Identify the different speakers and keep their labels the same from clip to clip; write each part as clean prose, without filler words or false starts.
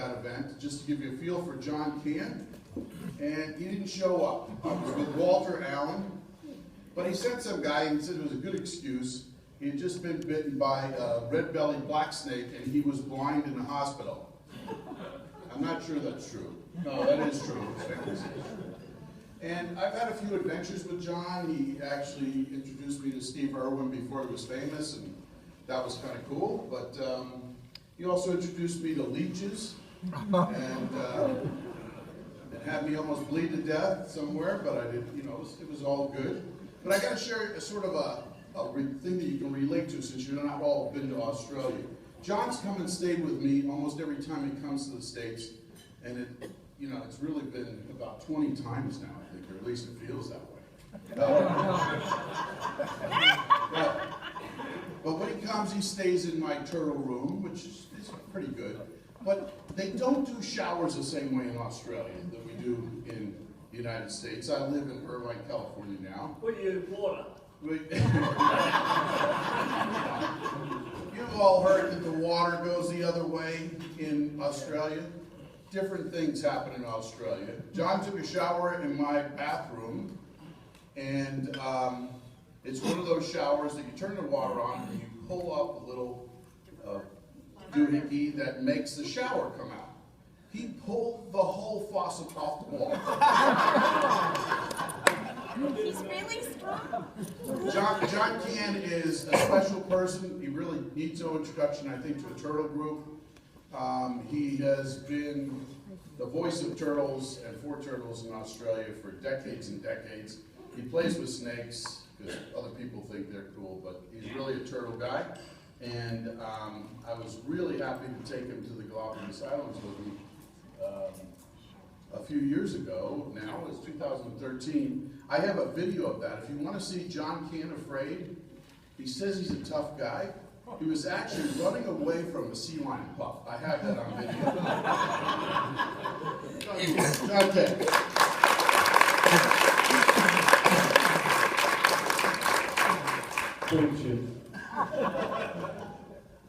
Speaker 1: that event, just to give you a feel for John Cann. And he didn't show up. I was with Walter Allen, but he sent some guy and said it was a good excuse. He had just been bitten by a red-bellied black snake and he was blind in the hospital. I'm not sure that's true. No, that is true. And I've had a few adventures with John. He actually introduced me to Steve Irwin before he was famous, and that was kind of cool. But he also introduced me to leeches, and had me almost bleed to death somewhere, but I did, you know, it was all good. But I got to share a sort of a thing that you can relate to, since you're not all been to Australia. John's come and stayed with me almost every time he comes to the States, and it, you know, it's really been about 20 times now, I think, or at least it feels that way. But when he comes, he stays in my turtle room, which is pretty good. But they don't do showers the same way in Australia that we do in the United States. I live in Irvine, California now.
Speaker 2: What do you water?
Speaker 1: You've all heard that the water goes the other way in Australia. Different things happen in Australia. John took a shower in my bathroom, and it's one of those showers that you turn the water on and you pull up a little doohickey that makes the shower come out. He pulled the whole faucet off the wall.
Speaker 3: He's really strong.
Speaker 1: John Cann is a special person. He really needs no introduction, I think, to a turtle group. He has been the voice of turtles and for turtles in Australia for decades and decades. He plays with snakes because other people think they're cool, but he's really a turtle guy. And I was really happy to take him to the Galapagos Islands with me a few years ago. Now it's 2013. I have a video of that. If you want to see John Cann afraid, he says he's a tough guy. He was actually running away from a sea lion pup. I have that on video. Okay.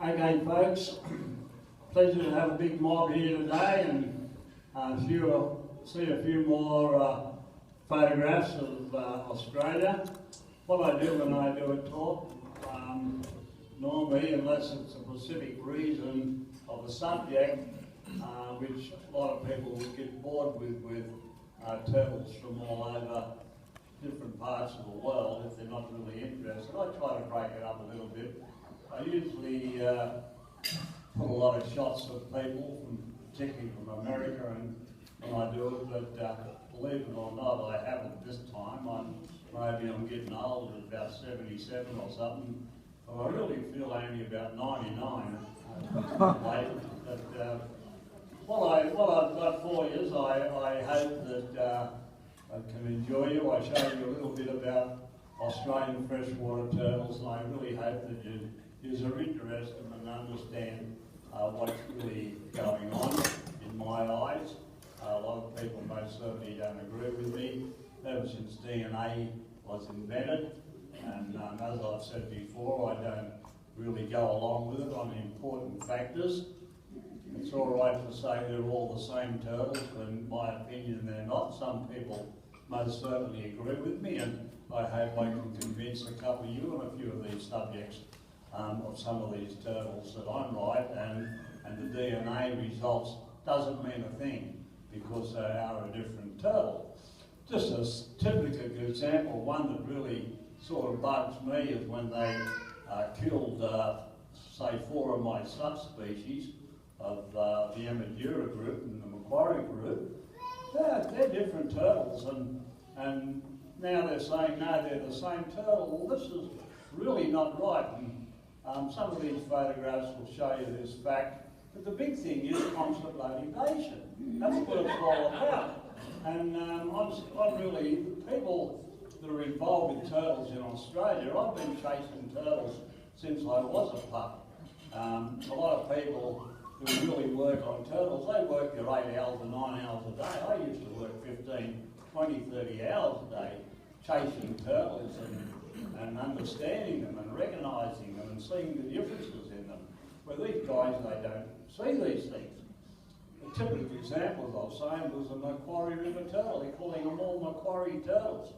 Speaker 2: Okay, folks, pleasure to have a big mob here today, and see a few more photographs of Australia. What I do when I do a talk, normally, unless it's a specific reason of the subject, which a lot of people would get bored with turtles from all over different parts of the world if they're not really interested. I try to break it up a little bit. I usually put a lot of shots of people, particularly from America, and when I do it, but believe it or not, I haven't this time. Maybe I'm getting old, at about 77 or something, but I really feel only about 99 late. But what I've got for you is I hope that I can enjoy you. I show you a little bit about Australian freshwater turtles, and I really hope that you are interested and understand what's really going on in my eyes. A lot of people most certainly don't agree with me. Ever since DNA was invented, and as I've said before, I don't really go along with it on the important factors. It's all right to say they're all the same turtles, but in my opinion they're not. Some people most certainly agree with me, and I hope I can convince a couple of you on a few of these subjects of some of these turtles that I'm right, and the DNA results doesn't mean a thing because they are a different turtle. Just a typical example, one that really sort of bugs me is when they killed, say, 4 of my subspecies of the Amadura group and the Macquarie group. They're different turtles, and now they're saying, no, they're the same turtle. Well, this is really not right. And some of these photographs will show you this fact. But the big thing is conservation. That's what it's all about. And I'm really, people that are involved in turtles in Australia, I've been chasing turtles since I was a pup. A lot of people who really work on turtles, they work their 8 hours or 9 hours a day. I used to work 15, 20, 30 hours a day chasing turtles and understanding them and recognising them and seeing the differences in them. Where these guys, they don't see these things. typical examples I was saying was the Macquarie River turtle. They're calling them all Macquarie turtles.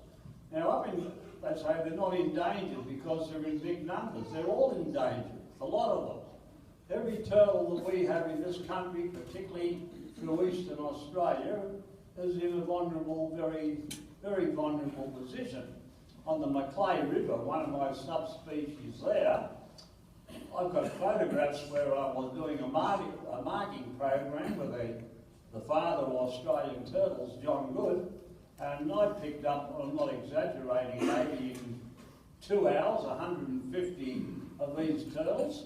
Speaker 2: Now, they say they're not endangered because they're in big numbers. They're all endangered, a lot of them. Every turtle that we have in this country, particularly through Eastern Australia, is in a vulnerable, very, very vulnerable position. On the Macquarie River, one of my subspecies there, I've got photographs where I was doing a marking program with the father of Australian turtles, John Good, and I picked up, I'm not exaggerating, maybe in 2 hours, 150 of these turtles,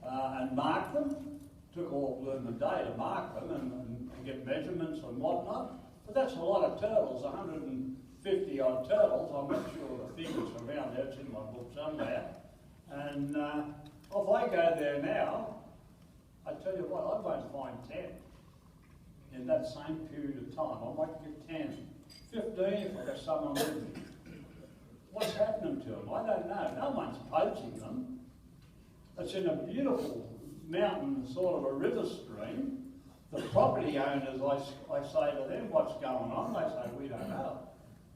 Speaker 2: and marked them. Took all the day to mark them and get measurements and whatnot. But that's a lot of turtles, 150 odd turtles. I'm not sure the figures are around there, it's in my book somewhere. And if I go there now, I tell you what, I won't find 10 in that same period of time. I might get 10, 15 if I've got someone with me. What's happening to them? I don't know. No one's poaching them. It's in a beautiful mountain, sort of a river stream. The property owners, I say to them, what's going on? They say, we don't know.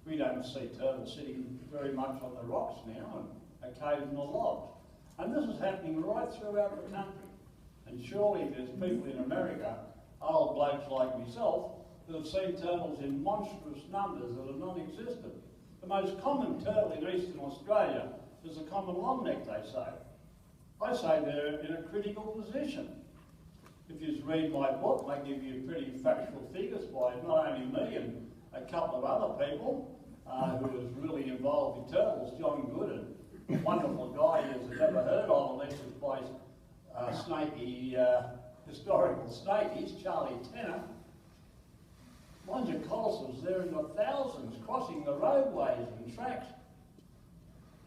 Speaker 2: We don't see turtles sitting very much on the rocks now and occasional logs. And this is happening right throughout the country. And surely there's people in America, old blokes like myself, that have seen turtles in monstrous numbers that are non-existent. The most common turtle in Eastern Australia is the common longneck, they say. I say they're in a critical position. If you read my book, I give you pretty factual figures by not only me and a couple of other people who was really involved in turtles, John Good, a wonderful guy you've never heard of unless you play snaky, historical snakies, Charlie Tenner. Mind you, colossus, they're in the thousands crossing the roadways and tracks.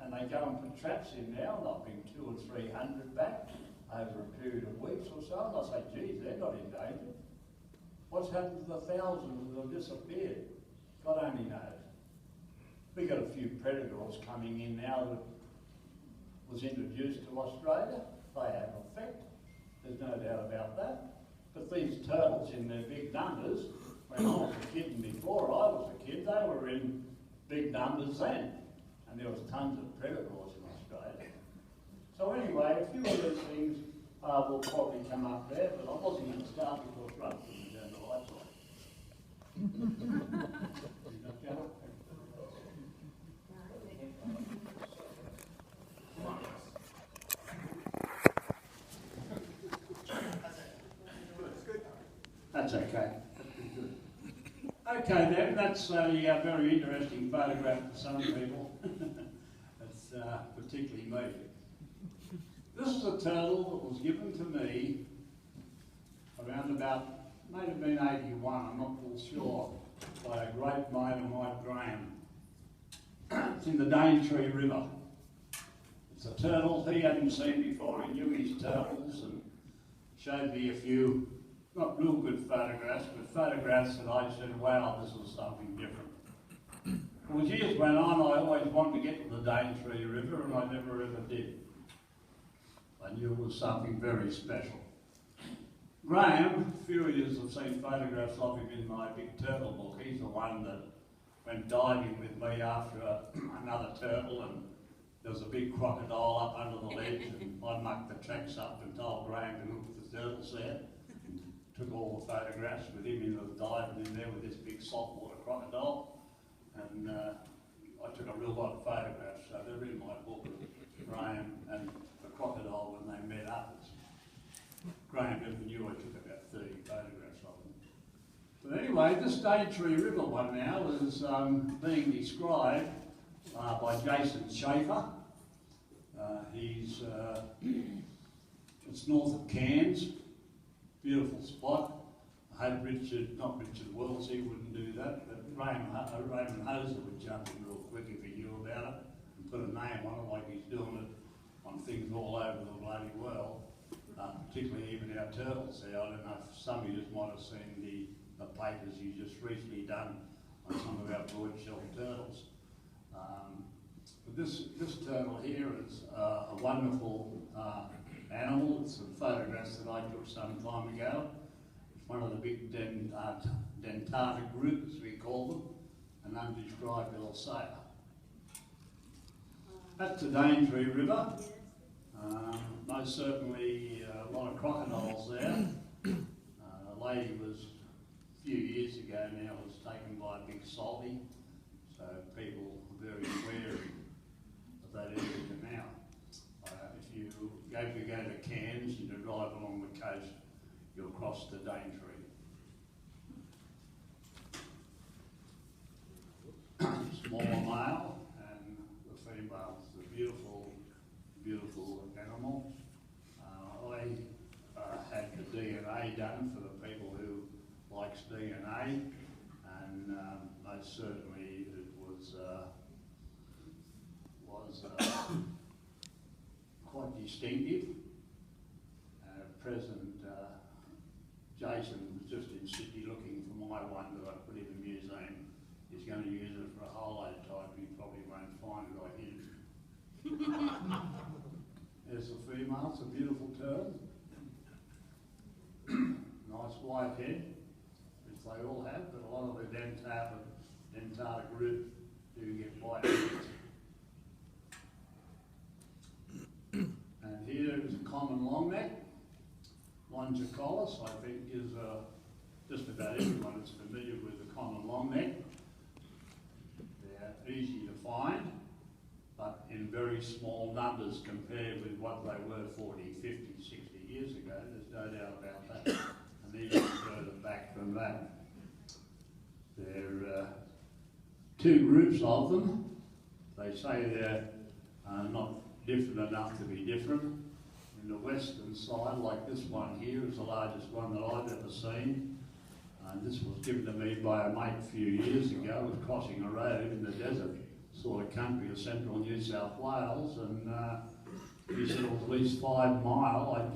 Speaker 2: And they go and put traps in now, and they'll bring 200 or 300 back over a period of weeks or so. And they'll say, geez, they're not in danger. What's happened to the thousands that have disappeared? God only knows. We've got a few predators coming in now that was introduced to Australia. They have an effect. There's no doubt about that. But these turtles in their big numbers, when I was a kid and before I was a kid, they were in big numbers then. And there was tons of predators in Australia. So anyway, a few of these things will probably come up there, but I wasn't going to start because Russ didn't turn the lights on. That's okay. Okay then, that's a very interesting photograph for some people. It's particularly me. This is a turtle that was given to me around about, may have been 81, I'm not real sure, by a great mate of mine, Graham. It's in the Daintree River. It's a turtle he hadn't seen before. He knew his turtles and showed me a few, not real good photographs, but photographs that I said, wow, this is something different. Well, as years went on, I always wanted to get to the Daintree River, and I never ever did. I knew it was something very special. Graham, a few of you have seen photographs of him in my big turtle book. He's the one that went diving with me after another turtle, and there was a big crocodile up under the ledge, and I mucked the tracks up and told Graham to look at the turtles there. Took all the photographs with him in the diving in there with this big saltwater crocodile, and I took a real lot of photographs, so they're in my book of Graham and the crocodile when they met up. Graham never knew I took about 30 photographs of them. But anyway, this Daintree River one now is being described by Jason Schaefer. It's north of Cairns. Beautiful spot. I hope not Richard Wellesley wouldn't do that, but Raymond Hoser would jump in real quick if he knew about it and put a name on it like he's doing it on things all over the bloody world, particularly even our turtles there. I don't know if some of you just might have seen the papers he's just recently done on some of our broad-shelled turtles. But this turtle here is a wonderful animal. It's some photographs that I took some time ago. It's one of the big dentata group, as we call them, an undescribed little sailor. That's the Daintree River. Most certainly a lot of crocodiles there. A lady was, a few years ago now, was taken by a big salty, so people are very wary of that area now. If you go to Cann and you drive along the coast, you'll cross the Daintree. Smaller male, and the female is a beautiful, beautiful animal. I had the DNA done for the people who likes DNA, and most certainly it was quite distinctive. Present Jason was just in Sydney looking for my one that I put in the museum. He's going to use it for a whole load of time, but he probably won't find it. I hid it. There's the female, it's a beautiful turtle. Nice white head, which they all have, but a lot of the dentata group do get white heads. And here is a common longneck. Longicollis, I think, is just about everyone is familiar with the common longneck. They're easy to find, but in very small numbers compared with what they were 40, 50, 60 years ago. There's no doubt about that. And even further back from that. There are two groups of them. They say they're not different enough to be different. In the western side, like this one here, is the largest one that I've ever seen. This was given to me by a mate a few years ago. I was crossing a road in the desert sort of country of central New South Wales, and he said it was at least 5 mile.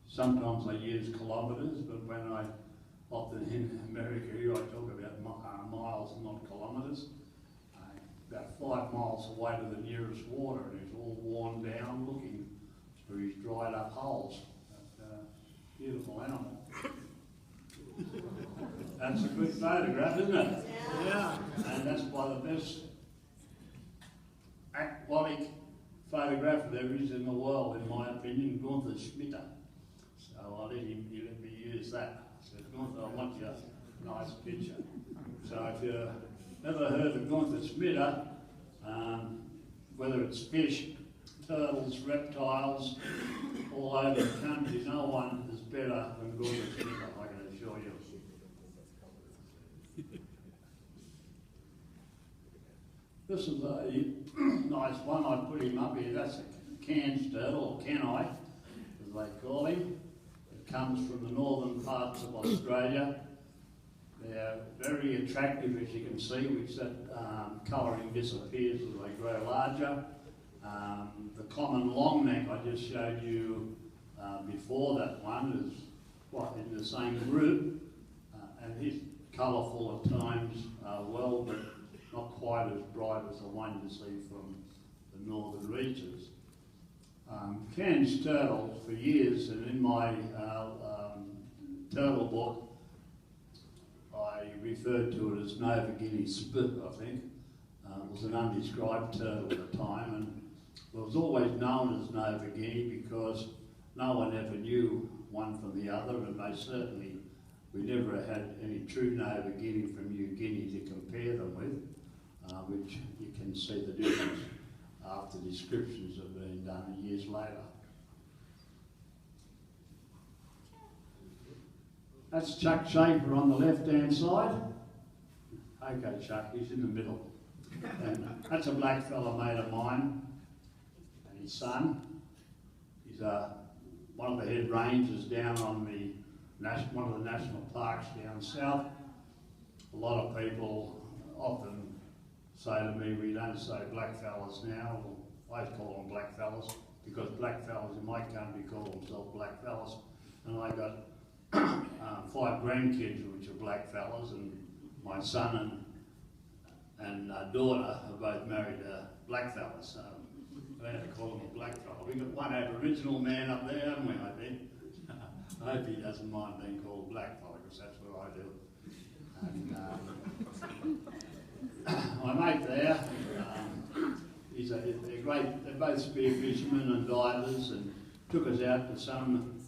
Speaker 2: Sometimes I use kilometres, but when I often in America here, I talk about miles and not kilometres. About 5 miles away to the nearest water, and he's all worn down looking for his dried up holes. Beautiful animal. That's a good photograph, isn't it? Yeah. And that's by the best aquatic photographer there is in the world, in my opinion, Gunther Schmitter. So I let me use that. I said, Gunther, I want you a nice picture. So if you've ever heard of Gunther Schmitter, whether it's fish, turtles, reptiles, all over the country, no one is better than Gunther Schmitter, I can assure you. This is a nice one. I put him up here. That's a Cann's turtle, or Canni, as they call him. It comes from the northern parts of Australia. They're very attractive, as you can see, which that colouring disappears as they grow larger. The common longneck I just showed you before that one is quite in the same group, and he's colourful at times, well, but not quite as bright as the one you see from the northern reaches. Cann's turtles for years, and in my turtle book, I referred to it as Nova Guinea spit, I think. It was an undescribed turtle at the time, and it was always known as Nova Guinea because no one ever knew one from the other, and most certainly we never had any true Nova Guinea from New Guinea to compare them with, which you can see the difference after descriptions have been done years later. That's Chuck Schaefer on the left-hand side. Okay, Chuck, he's in the middle. And that's a black fella mate of mine and his son. He's one of the head rangers down on one of the national parks down south. A lot of people often say to me, we don't say black fellas now. Well, I call them black fellas because black fellas in my country call themselves black fellas. And I got 5 grandkids which are black fellas, and my son and daughter are both married black fellas, so I had to call him a black fella. We got one Aboriginal man up there, haven't we, I think? I hope he doesn't mind being called black fella, because that's what I do. mate there, they're both spear fishermen and divers, and took us out to some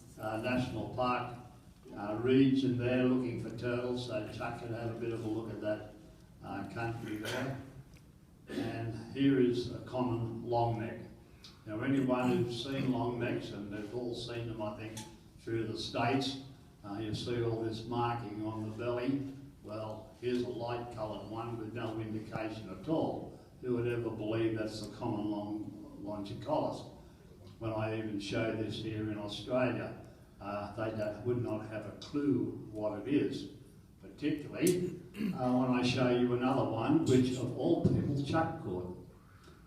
Speaker 2: national park region there looking for turtles, so Chuck could have a bit of a look at that country there. And here is a common longneck. Now anyone who's seen longnecks, and they've all seen them I think through the States, you see all this marking on the belly. Well, here's a light coloured one with no indication at all. Who would ever believe that's the common longicollis? When I even show this here in Australia, they would not have a clue what it is. Particularly when I show you another one, which of all people Chuck caught.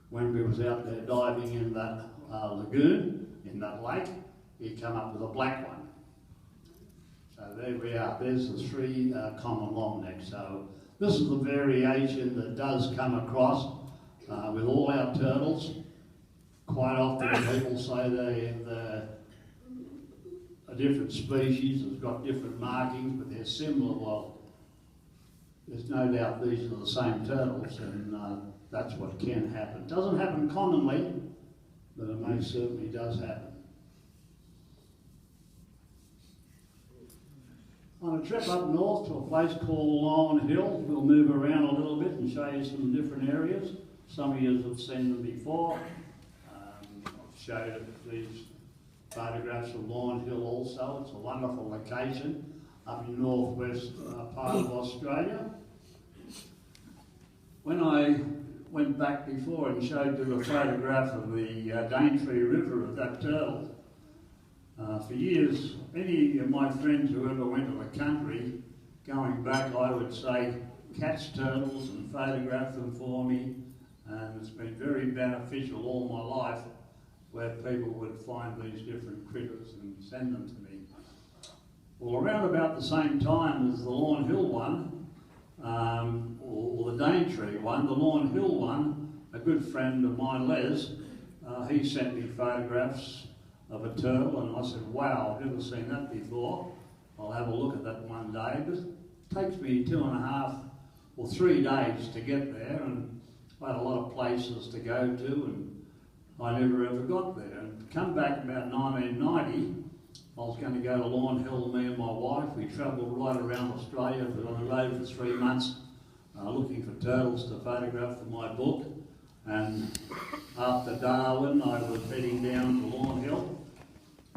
Speaker 2: When we was out there diving in that lagoon, in that lake, he come up with a black one. So there we are, there's the three common longnecks. So this is the variation that does come across with all our turtles. Quite often people say they're a different species, it's got different markings, but they're similar. Well, there's no doubt these are the same turtles, and that's what can happen. Doesn't happen commonly, but it most certainly does happen. On a trip up north to a place called Lawn Hill, we'll move around a little bit and show you some different areas. Some of you have seen them before. I've showed these photographs of Lawn Hill also. It's a wonderful location up in northwest part of Australia. When I went back before and showed you a photograph of the Daintree River of that turtle, for years, any of my friends who ever went to the country, going back, I would say, catch turtles and photograph them for me, and it's been very beneficial all my life where people would find these different critters and send them to me. Well, around about the same time as the Lawn Hill one, or the Daintree one, the Lawn Hill one, a good friend of mine, Les, he sent me photographs of a turtle, and I said, wow, I've never seen that before. I'll have a look at that one day. But it takes me 2.5 or 3 days to get there, and I had a lot of places to go to, and I never ever got there. And come back about 1990, I was going to go to Lawn Hill, me and my wife. We travelled right around Australia, we were on the road for 3 months, looking for turtles to photograph for my book. And after Darwin, I was heading down to Lawn Hill.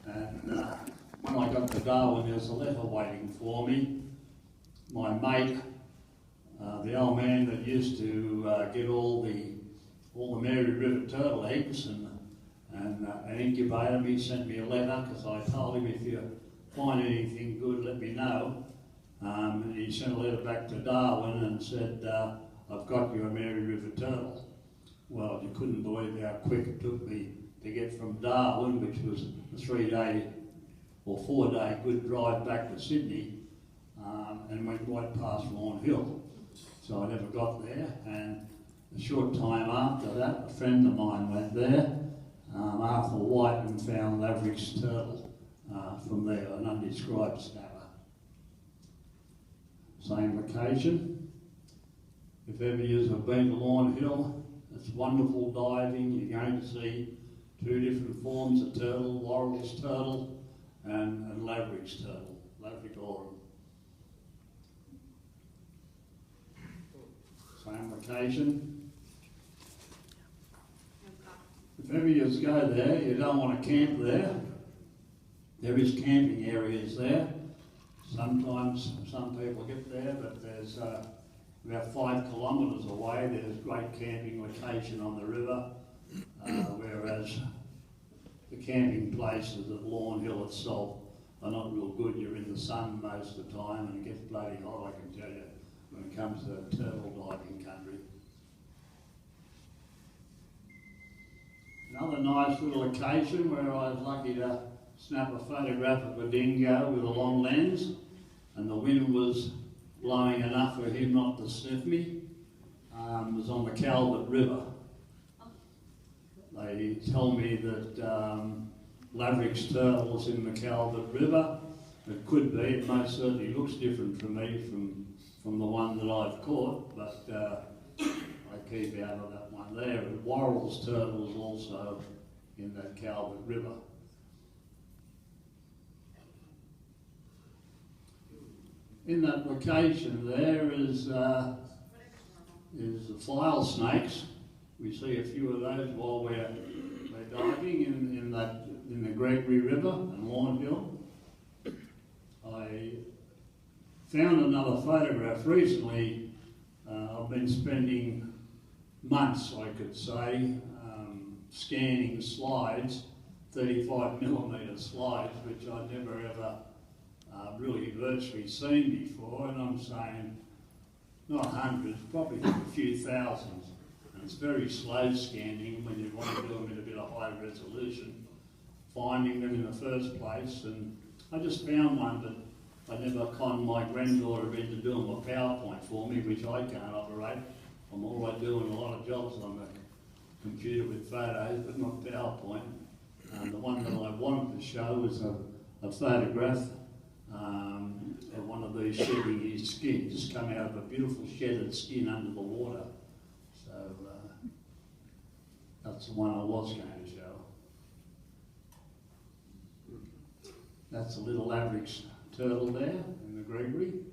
Speaker 2: And when I got to Darwin, there was a letter waiting for me. My mate, the old man that used to get all the Mary River turtle eggs and incubate them, he sent me a letter because I told him, if you find anything good, let me know. And he sent a letter back to Darwin and said, I've got you a Mary River turtle. Well, you couldn't believe how quick it took me to get from Darwin, which was a 3-day or 4-day good drive back to Sydney, and went right past Lawn Hill. So I never got there, and a short time after that, a friend of mine went there, Arthur White, and found Laverick's turtle from there, an undescribed snapper. Same location. If ever you have been to Lawn Hill, it's wonderful diving. You're going to see 2 different forms of turtle, Laurel's turtle and Laverick's turtle, Laverick aurum. Same location. If ever you go there, you don't want to camp there. There is camping areas there. Sometimes some people get there, but there's about 5 kilometres away, there's great camping location on the river, whereas the camping places at Lawn Hill itself are not real good. You're in the sun most of the time, and it gets bloody hot, I can tell you, when it comes to turtle diving country. Another nice little location where I was lucky to snap a photograph of a dingo with a long lens, and the wind was blowing enough for him not to sniff me, was on the Calvert River. They tell me that Laverick's turtle was in the Calvert River. It could be, it most certainly looks different from me from the one that I've caught, but I I keep out of that one there. And Worrell's turtle is also in that Calvert River. In that location there is the file snakes. We see a few of those while we're diving in the Gregory River and Lawnhill. I found another photograph recently. I've been spending months, I could say, scanning slides, 35mm slides, which I'd never ever really virtually seen before, and I'm saying not hundreds, probably a few thousands. And it's very slow scanning when you want to do them in a bit of high resolution, finding them in the first place. And I just found one that I never conned my granddaughter into doing a PowerPoint for me, which I can't operate. I'm already doing a lot of jobs on the computer with photos, but not PowerPoint. And the one that I wanted to show was a photograph of one of these shedding his skin, just come out of a beautiful shedded skin under the water. So that's the one I was going to show. That's a little average turtle there in the Gregory.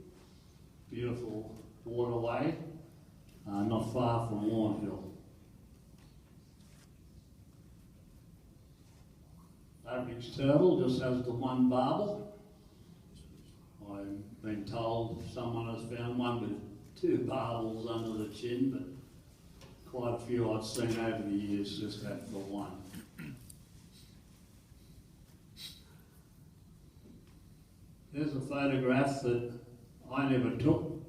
Speaker 2: Beautiful waterway, not far from Lawnhill. Average turtle just has the one barbel. I've been told someone has found one with two barbels under the chin, but quite a few I've seen over the years just have the one. There's a photograph that I never took.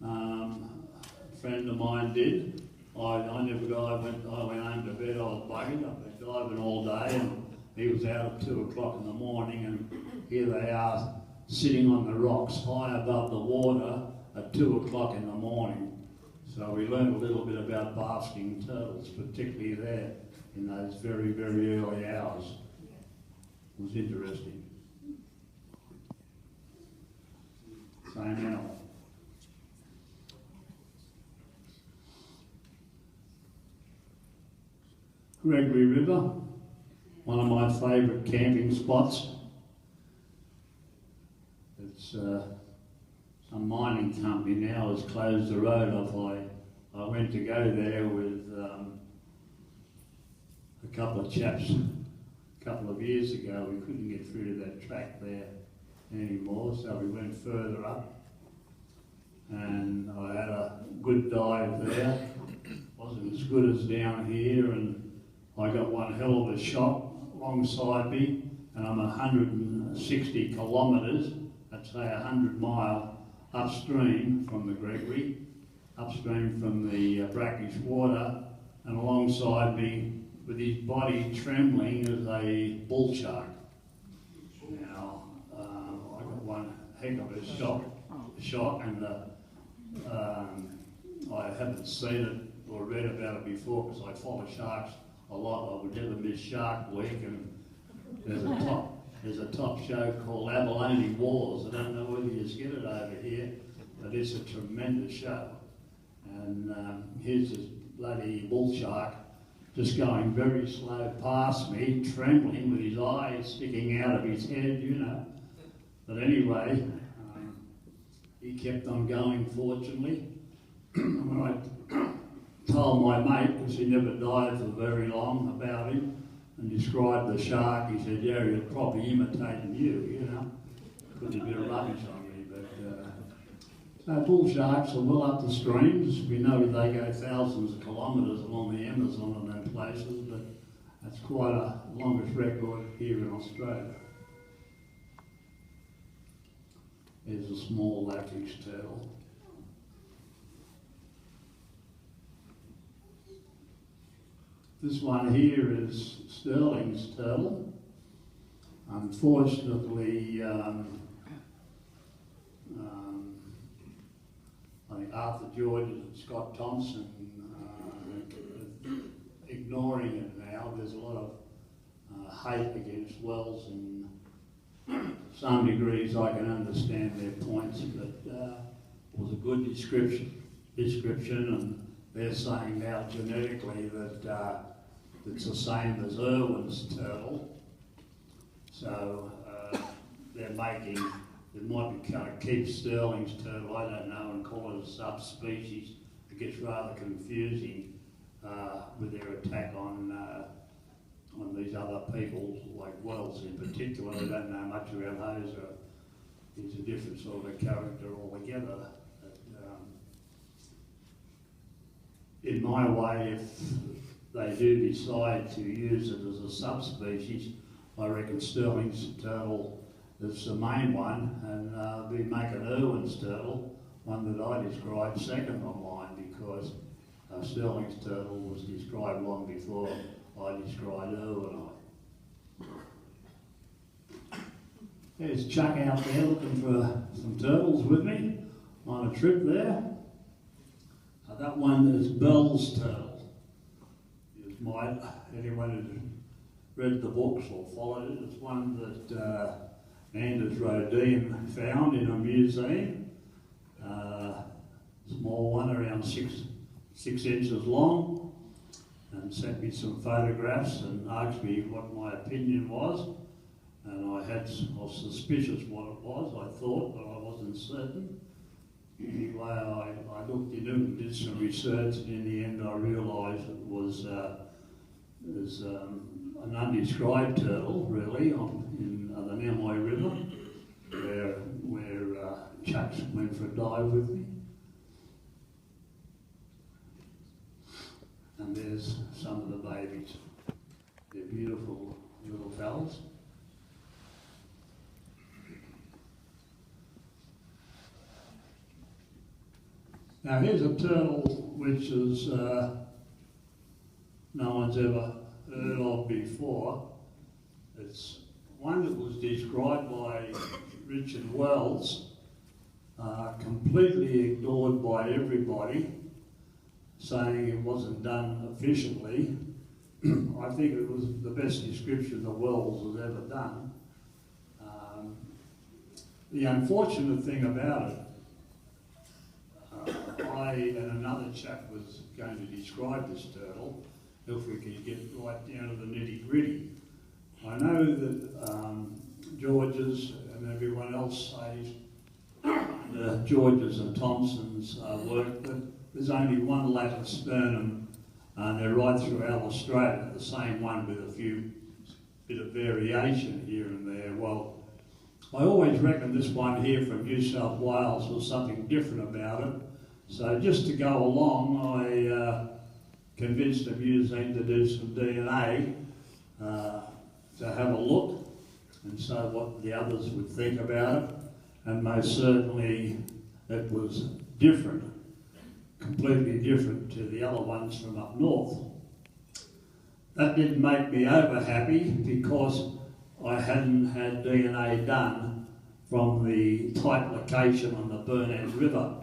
Speaker 2: A friend of mine did. I never got. I went home to bed. I was buggered. I've been diving all day, and he was out at 2 o'clock in the morning, and here they are sitting on the rocks high above the water at 2 o'clock in the morning. So we learned a little bit about basking turtles, particularly there in those very, very early hours. It was interesting. Same animal. Gregory River, one of my favourite camping spots. It's some mining company now has closed the road off. I went to go there with a couple of chaps a couple of years ago. We couldn't get through to that track there anymore, so we went further up, and I had a good dive there. Wasn't as good as down here, and I got one hell of a shot alongside me, and I'm 160 kilometres, I'd say 100 mile upstream from the Gregory, upstream from the brackish water, and alongside me with his body trembling is a bull shark. Now, I got one heck of a shot, and I haven't seen it or read about it before because I follow sharks a lot. I would never miss Shark Week, and there's a top show called Abalone Wars. I don't know whether you get it over here, but it's a tremendous show. And here's this bloody bull shark just going very slow past me, trembling with his eyes sticking out of his head, you know. But anyway, he kept on going, fortunately. When I told my mate, because he never died for very long, about him, and described the shark, he said, yeah, he's probably imitating you know. Put a bit of rubbish on me, but... So bull sharks are well up the streams. We know they go thousands of kilometres along the Amazon and those places, but that's quite a longest record here in Australia. There's a small Latrix turtle. This one here is Sterling's turtle. Unfortunately, I think Arthur George and Scott Thompson ignoring it now. There's a lot of hate against Wells, and some degrees I can understand their points, but it was a good description, and they're saying now genetically that it's the same as Irwin's turtle. So they might be kind of keep Sterling's turtle, I don't know, and call it a subspecies. It gets rather confusing with their attack on these other people, like Wells in particular. They don't know much about those. He's a different sort of character altogether. But, in my way, if they do decide to use it as a subspecies, I reckon Sterling's turtle is the main one, and we make an Irwin's turtle, one that I described second online, because Sterling's turtle was described long before I described Irwin. There's Chuck out there looking for some turtles with me on a trip there. That one is Bell's turtle. Anyone who read the books or followed it, it's one that Anders Rodin found in a museum. Small one, around six inches long, and sent me some photographs and asked me what my opinion was. And I was suspicious what it was, I thought, but I wasn't certain. Anyway, I looked into it and did some research, and in the end I realised it was an undescribed turtle, really, in the Namoi River, where Chuck went for a dive with me. And there's some of the babies. They're beautiful little fellas. Now here's a turtle which is no one's ever heard of before. It's one that was described by Richard Wells, completely ignored by everybody, saying it wasn't done efficiently. I think it was the best description that Wells has ever done. The unfortunate thing about it, I and another chap was going to describe this turtle, if we could get right down to the nitty-gritty. I know that George's and everyone else says George's and Thompson's work, but there's only one latter sternum, and they're right throughout Australia, the same one with a bit of variation here and there. Well, I always reckon this one here from New South Wales was something different about it. So just to go along, I convinced the museum to do some DNA to have a look and see what the others would think about it. And most certainly it was different, completely different to the other ones from up north. That didn't make me over happy because I hadn't had DNA done from the type location on the Burnett River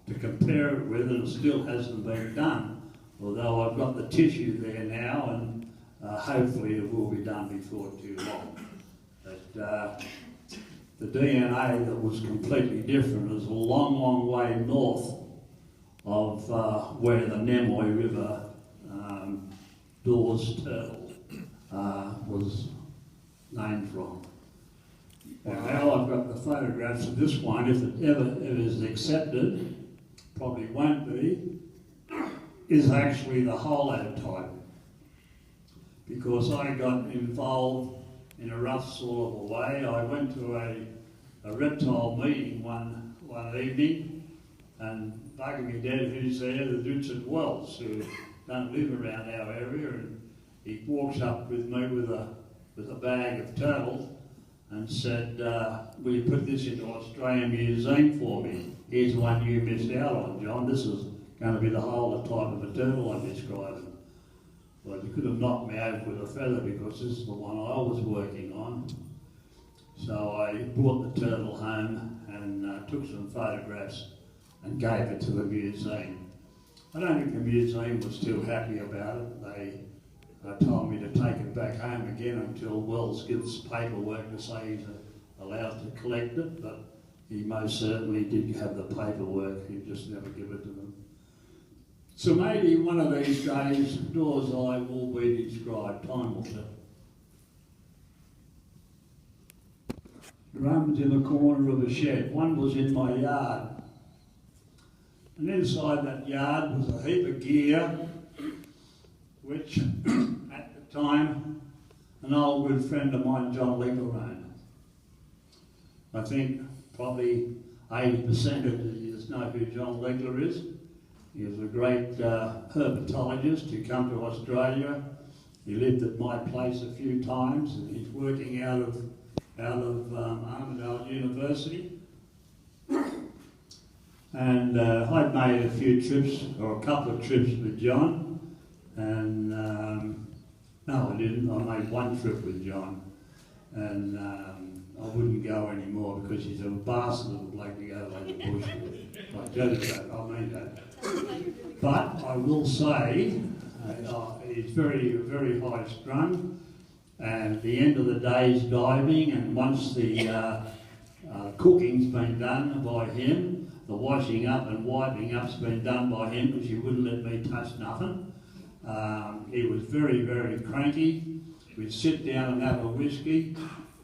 Speaker 2: to compare it with, and it still hasn't been done. Although I've got the tissue there now, and hopefully it will be done before too long. But the DNA that was completely different is a long, long way north of where the Namoi River Dawes turtle was named from. Now I've got the photographs of this one. If it ever is accepted, probably won't be, is actually the holotype. Because I got involved in a rough sort of a way. I went to a reptile meeting one evening, and bugging me dead, who's there? There's Richard Wells, who don't live around our area, and he walks up with me with a bag of turtles and said, will you put this into Australian Museum for me? Here's one you missed out on, John. This is going to be the holotype of a turtle I'm describing. Well, you could have knocked me over with a feather because this is the one I was working on. So I brought the turtle home and took some photographs and gave it to the museum. I don't think the museum was too happy about it. They told me to take it back home again until Wells gives paperwork to say he's allowed to collect it, but he most certainly did have the paperwork, he just never give it to them. So maybe one of these days, Doors Eye will be described. Time will tell. Drums in the corner of a shed. One was in my yard. And inside that yard was a heap of gear, which at the time, an old good friend of mine, John Legler, owned. I think probably 80% of you know who John Legler is. He was a great herpetologist who came to Australia. He lived at my place a few times, and he's working out of Armidale University. And I'd made a few trips, or a couple of trips with John, and no, I didn't. I made one trip with John, and I wouldn't go anymore because he's a bastard little bloke to go like the bush with. I joke about, I mean that. But I will say, he's very, very high strung, and at the end of the day's diving, and once the cooking's been done by him, the washing up and wiping up's been done by him because he wouldn't let me touch nothing. He was very, very cranky. We'd sit down and have a whiskey,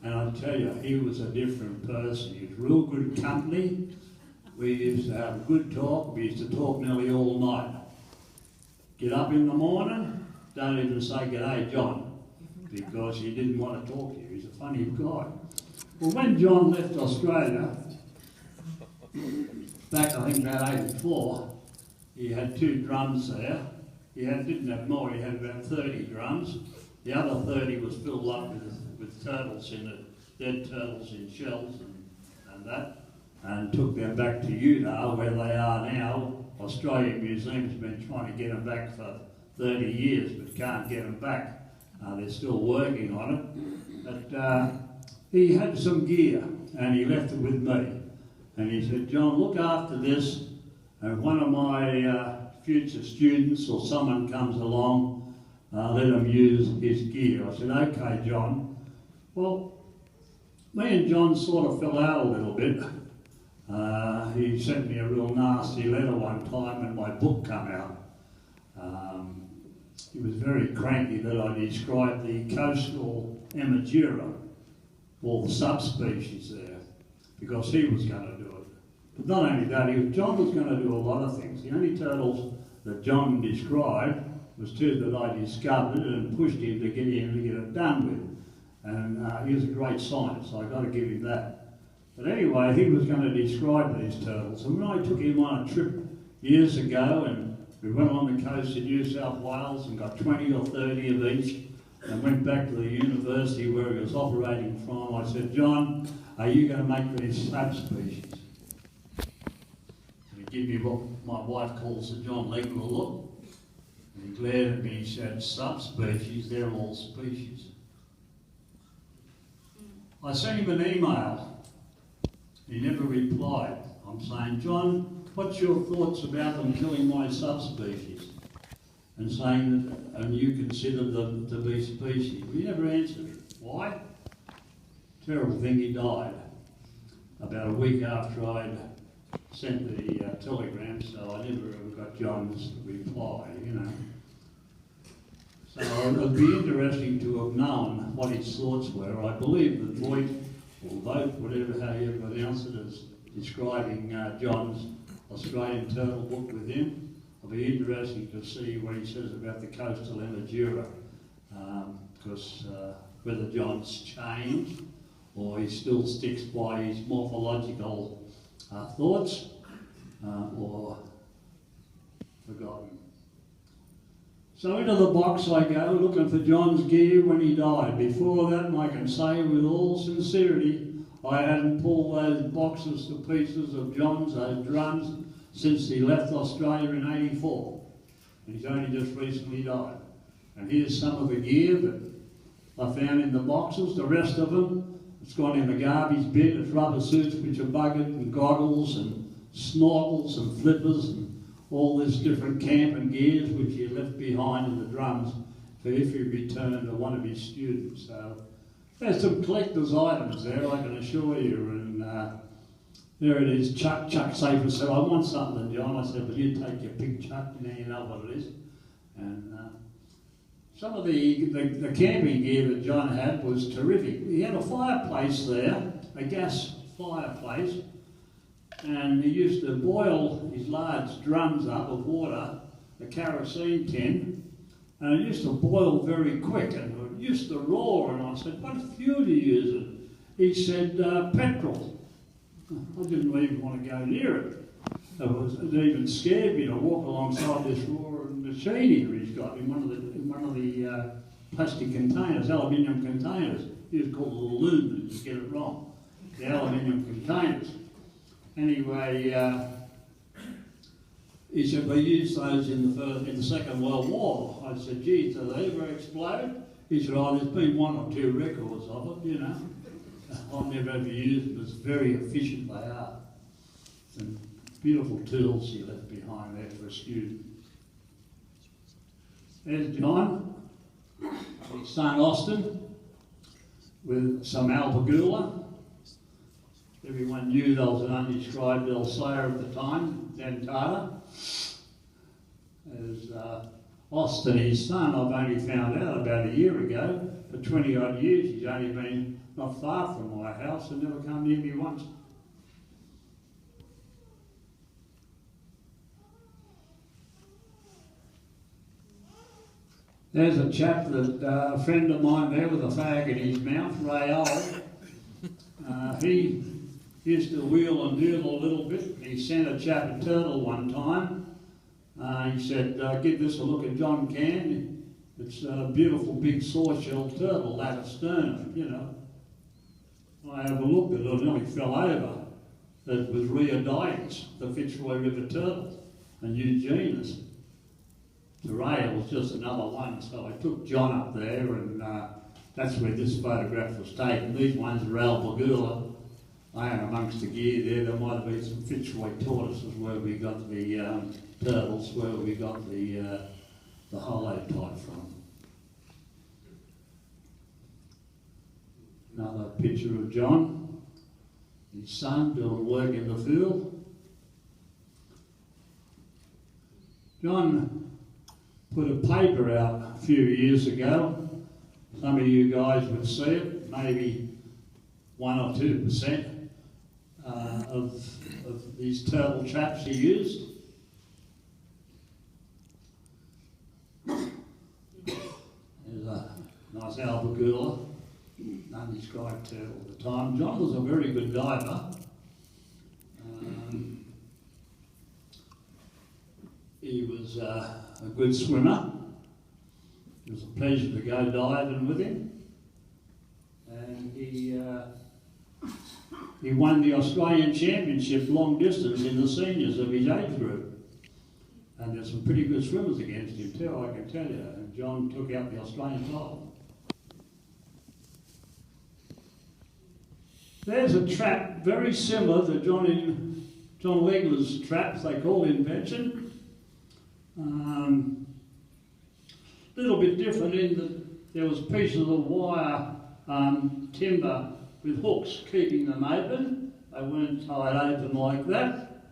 Speaker 2: and I tell you, he was a different person. He was real good company. We used to have a good talk. We used to talk nearly all night. Get up in the morning, don't even say "G'day, John," because he didn't want to talk to you. He's a funny guy. Well, when John left Australia, back I think about 84, he had 2 drums there. He didn't have more, he had about 30 drums. The other 30 was filled up with turtles in it, dead turtles in shells and that, and took them back to Utah where they are now. Australian Museum's been trying to get them back for 30 years but can't get them back. They're still working on it. But he had some gear and he left it with me. And he said, "John, look after this, and one of my future students or someone comes along, let him use his gear." I said, "Okay, John." Well, me and John sort of fell out a little bit. He sent me a real nasty letter one time when my book came out. He was very cranky that I described the coastal Emagera, all the subspecies there, because he was going to do it. But not only that, John was going to do a lot of things. The only turtles that John described was 2 that I discovered and pushed him to get it done with. And he was a great scientist, so I got to give him that. But anyway, he was going to describe these turtles. And when I took him on a trip years ago, and we went on the coast of New South Wales and got 20 or 30 of each, and went back to the university where he was operating from, I said, "John, are you going to make these subspecies?" And he gave me what my wife calls the John Legler look. And he glared at me and said, "Subspecies, they're all species." I sent him an email. He never replied. I'm saying, "John, what's your thoughts about them killing my subspecies?" And saying that, and you consider them to be species. He never answered. Why? Terrible thing, he died about a week after I'd sent the telegram, so I never ever got John's reply, you know. So it would be interesting to have known what his thoughts were. I believe that Voight, or Vogt, whatever how you pronounce it, is describing John's Australian turtle book with him. It'll be interesting to see what he says about the coastal Emagera, because whether John's changed or he still sticks by his morphological thoughts or forgotten. So into the box I go, looking for John's gear when he died. Before that, I can say with all sincerity, I hadn't pulled those boxes to pieces of John's, those drums, since he left Australia in '84. And he's only just recently died. And here's some of the gear that I found in the boxes. The rest of them, it's gone in the garbage bin. It's rubber suits which are buggered, and goggles and snorkels and flippers and all this different camping gears which he left behind in the drums for if he returned to one of his students. So there's some collector's items there, I can assure you. And There it is, Chuck Safer said, I want something, John. I said, well, you take your pick, Chuck, and now you know what it is. And some of the camping gear that John had was terrific. He had a fireplace there, a gas fireplace, and he used to boil his large drums up of water, a kerosene tin, and it used to boil very quick, and it used to roar, and I said, what fuel do you use? He said, petrol. I didn't even want to go near it. It even scared me to walk alongside this roaring machine here he's got in one of the plastic containers, aluminium containers. He was called the aluminum, to get it wrong. The aluminium containers. Anyway, he said, we used those in the Second World War. I said, geez, do they ever explode? He said, oh, there's been one or two records of it, you know. I've never ever used them. It's very efficient, they are. And beautiful tools he left behind there for a student. There's John, his son Austin, with some albagula. Everyone knew there was an undescribed Alsayer at the time, dentata. There's Austin, his son, I've only found out about a year ago. For 20 odd years, he's only been not far from my house and never come near me once. There's a chap that, a friend of mine there with a fag in his mouth, Ray Old. He used to wheel and deal a little bit. He sent a chap a turtle one time. He said, give this a look at John Cann. It's a beautiful big sawshell turtle, lattice sternum, you know. I have a look at it, it nearly fell over. It was Rheodites, the Fitzroy River turtle, a new genus. The rail was just another one, so I took John up there, and that's where this photograph was taken. These ones are albagula. Laying amongst the gear there might have been some Fitzroy tortoises where we got the turtles, where we got the holotype from. Another picture of John, his son, doing work in the field. John put a paper out a few years ago. Some of you guys would see it, maybe 1 or 2% of these turtle traps he used. There's a nice albagula, undescribed turtle at the time. John was a very good diver. He was a good swimmer. It was a pleasure to go diving with him. And he won the Australian Championship long distance in the seniors of his age group. And there's some pretty good swimmers against him too, I can tell you. And John took out the Australian title. There's a trap very similar to John Legler's traps, they call invention. Little bit different in that there was pieces of wire timber with hooks keeping them open. They weren't tied open like that.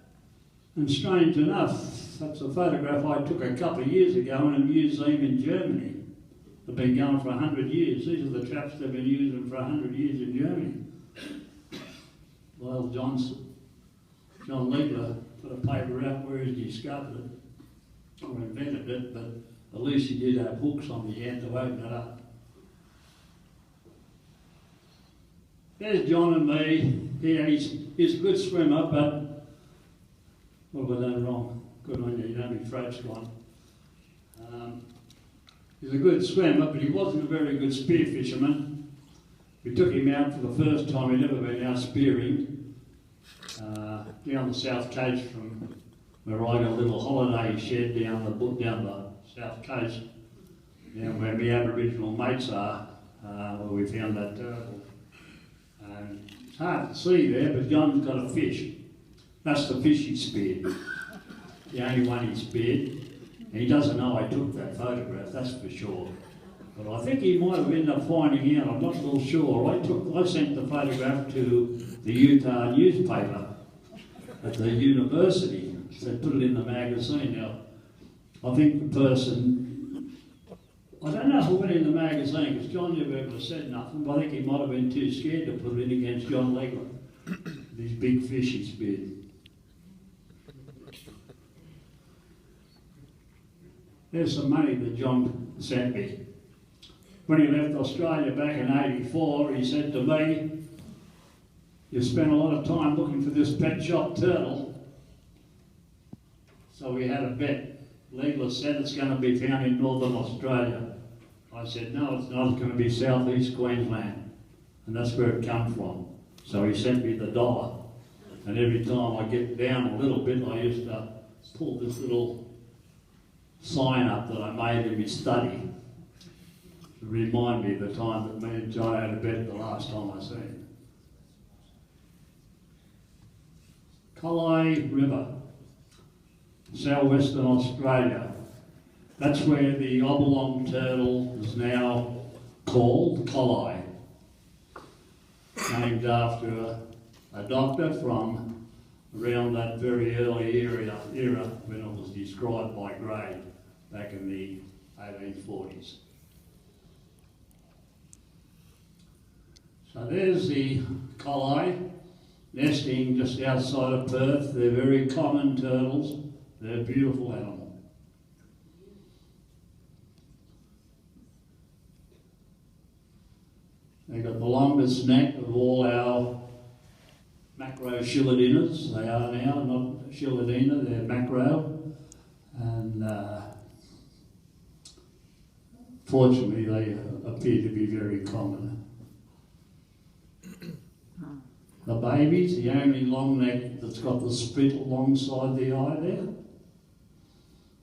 Speaker 2: And strange enough, that's a photograph I took a couple of years ago in a museum in Germany. They've been going for 100 years. These are the traps they've been using for 100 years in Germany. Well, John Legler put a paper out where he discovered it, or invented it, but at least he did have hooks on the end to open it up. There's John and me. Yeah, he's a good swimmer, but what have I done wrong? Good on you, my throat's gone. He's a good swimmer, but he wasn't a very good spear fisherman. We took him out for the first time. He'd never been out spearing. Down the south coast from where I got a little holiday shed down the south coast, down where my Aboriginal mates are, where we found that turtle. And it's hard to see there, but John's got a fish. That's the fish he speared. The only one he speared. And he doesn't know I took that photograph, that's for sure. But I think he might have ended up finding out, I'm not real sure. I sent the photograph to the Utah newspaper at the university. So they put it in the magazine. Now, I think the person, I don't know who went in the magazine, because John never ever said nothing, but I think he might have been too scared to put it in against John Legler. These big fish he speared. There's some money that John sent me. When he left Australia back in '84, he said to me, "You spent a lot of time looking for this pet shop turtle." So we had a bet. Legler said it's going to be found in Northern Australia. I said, "No, it's not. It's going to be southeast Queensland." And that's where it comes from. So he sent me the $1. And every time I get down a little bit, I used to pull this little sign up that I made in my study to remind me of the time that me and John had a bet the last time I seen him. Colley River, southwestern Australia. That's where the oblong turtle is now called Colley, named after a doctor from around that very early era when it was described by Gray back in the 1840s. So there's the Colley nesting just outside of Perth. They're very common turtles. They're a beautiful animal. They've got the longest neck of all our macro-chilidinas. They are now, not chilidina, they're macro. And fortunately, they appear to be very common. The baby's the only long neck that's got the split alongside the eye there.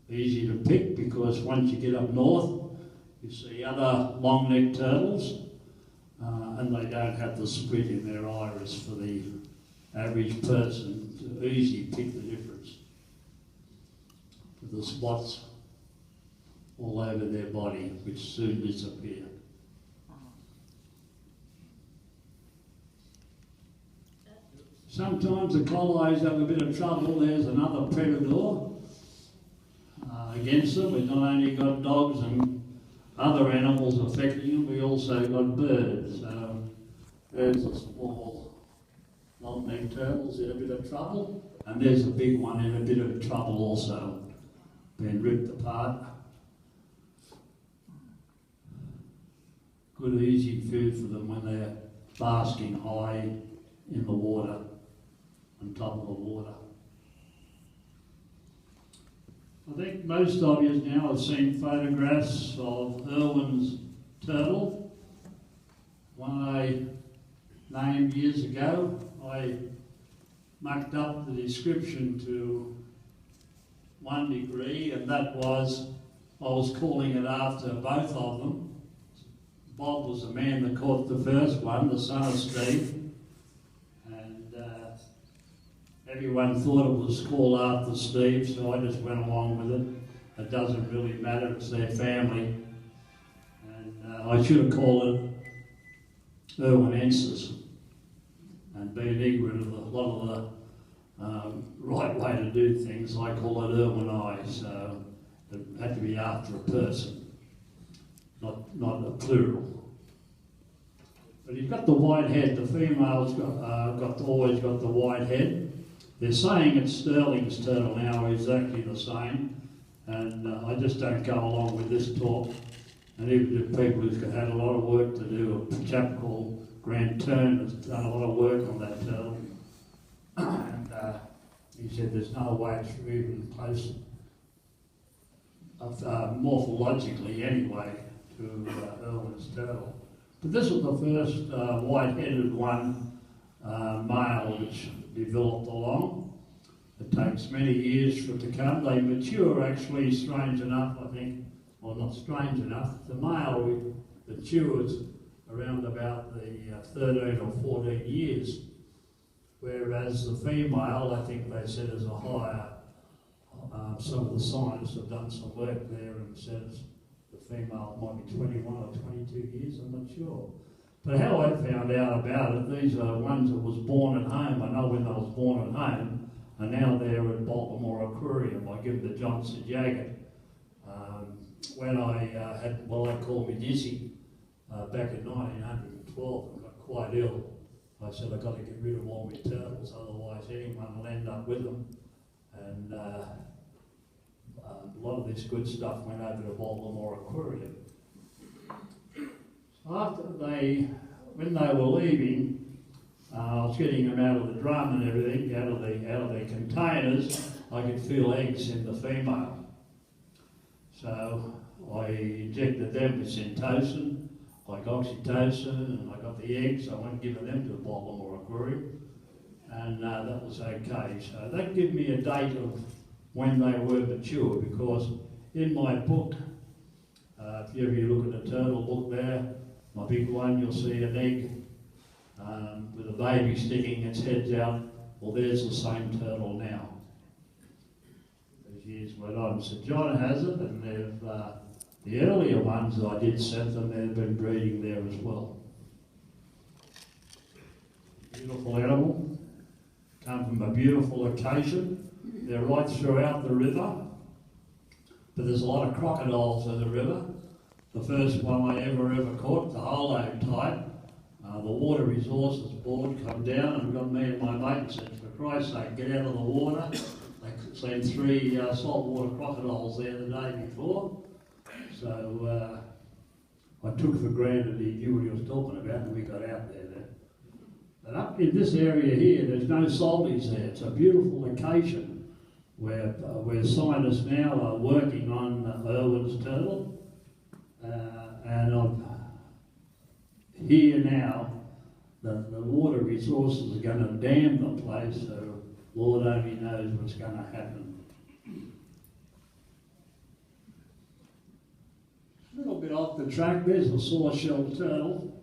Speaker 2: Easy to pick because once you get up north, you see other long-necked turtles, and they don't have the split in their iris for the average person to easily pick the difference. With the spots all over their body, which soon disappear. Sometimes the collies have a bit of trouble. There's another predator against them. We've not only got dogs and other animals affecting them, we also got birds. There's a small long-necked turtle's in a bit of trouble, and there's a big one in a bit of trouble also, being ripped apart. Good easy food for them when they're basking high in the water, on top of the water. I think most of you now have seen photographs of Irwin's turtle. One I named years ago. I mucked up the description to 1 degree, and that was, I was calling it after both of them. Bob was the man that caught the first one, the son of Steve, and everyone thought it was called after Steve, so I just went along with it. It doesn't really matter, it's their family. And I should have called it Irwinensis, and being ignorant of a lot of the right way to do things, I call it Irwini, so it had to be after a person, not a plural. But he's got the white head. The female's always got the white head. They're saying it's Sterling's turtle now, exactly the same, and I just don't go along with this talk. And even the people who've had a lot of work to do, a chap called Grant Turn has done a lot of work on that turtle, and he said there's no way it's even close, morphologically anyway, to Irwin's turtle. But this was the first white-headed one, male, which developed along. It takes many years for it to come. They mature, actually, strange enough, I think, or not strange enough. The male matures around about the 13 or 14 years, whereas the female, I think they said, is a higher. Some of the scientists have done some work there and says the female might be 21 or 22 years, I'm not sure. But how I found out about it, these are ones that was born at home. I know when they was born at home, and now they're at Baltimore Aquarium. I give them the Johnson jacket. When I had what I call me dizzy back in 1912, I got quite ill. I said I've got to get rid of all my turtles, otherwise anyone will end up with them. And a lot of this good stuff went over to Baltimore Aquarium. So when they were leaving, I was getting them out of the drum and everything, out of the containers. I could feel eggs in the female. So I injected them with syntocin, like oxytocin, and I got the eggs. I went giving them to the Baltimore Aquarium, and that was okay. So that gave me a date of when they were mature, because in my book, if you ever look at the turtle book there, my big one, you'll see an egg with a baby sticking its head out. Well, there's the same turtle now. As years went on, St John has it, and they've the earlier ones that I did send them, they've been breeding there as well. Beautiful animal, come from a beautiful location. They're right throughout the river, but there's a lot of crocodiles in the river. The first one I ever caught, the hollow type, the Water Resources Board come down and got me and my mate and said, for Christ's sake, get out of the water. They seen 3 saltwater crocodiles there the day before. So I took for granted he knew what he was talking about, and we got out there then. But up in this area here, there's no salties there. It's a beautiful location where scientists now are working on Irwin's turtle. And I'm here now that the water resources are going to dam the place, so Lord only knows what's going to happen. A little bit off the track, there's a saw-shell turtle.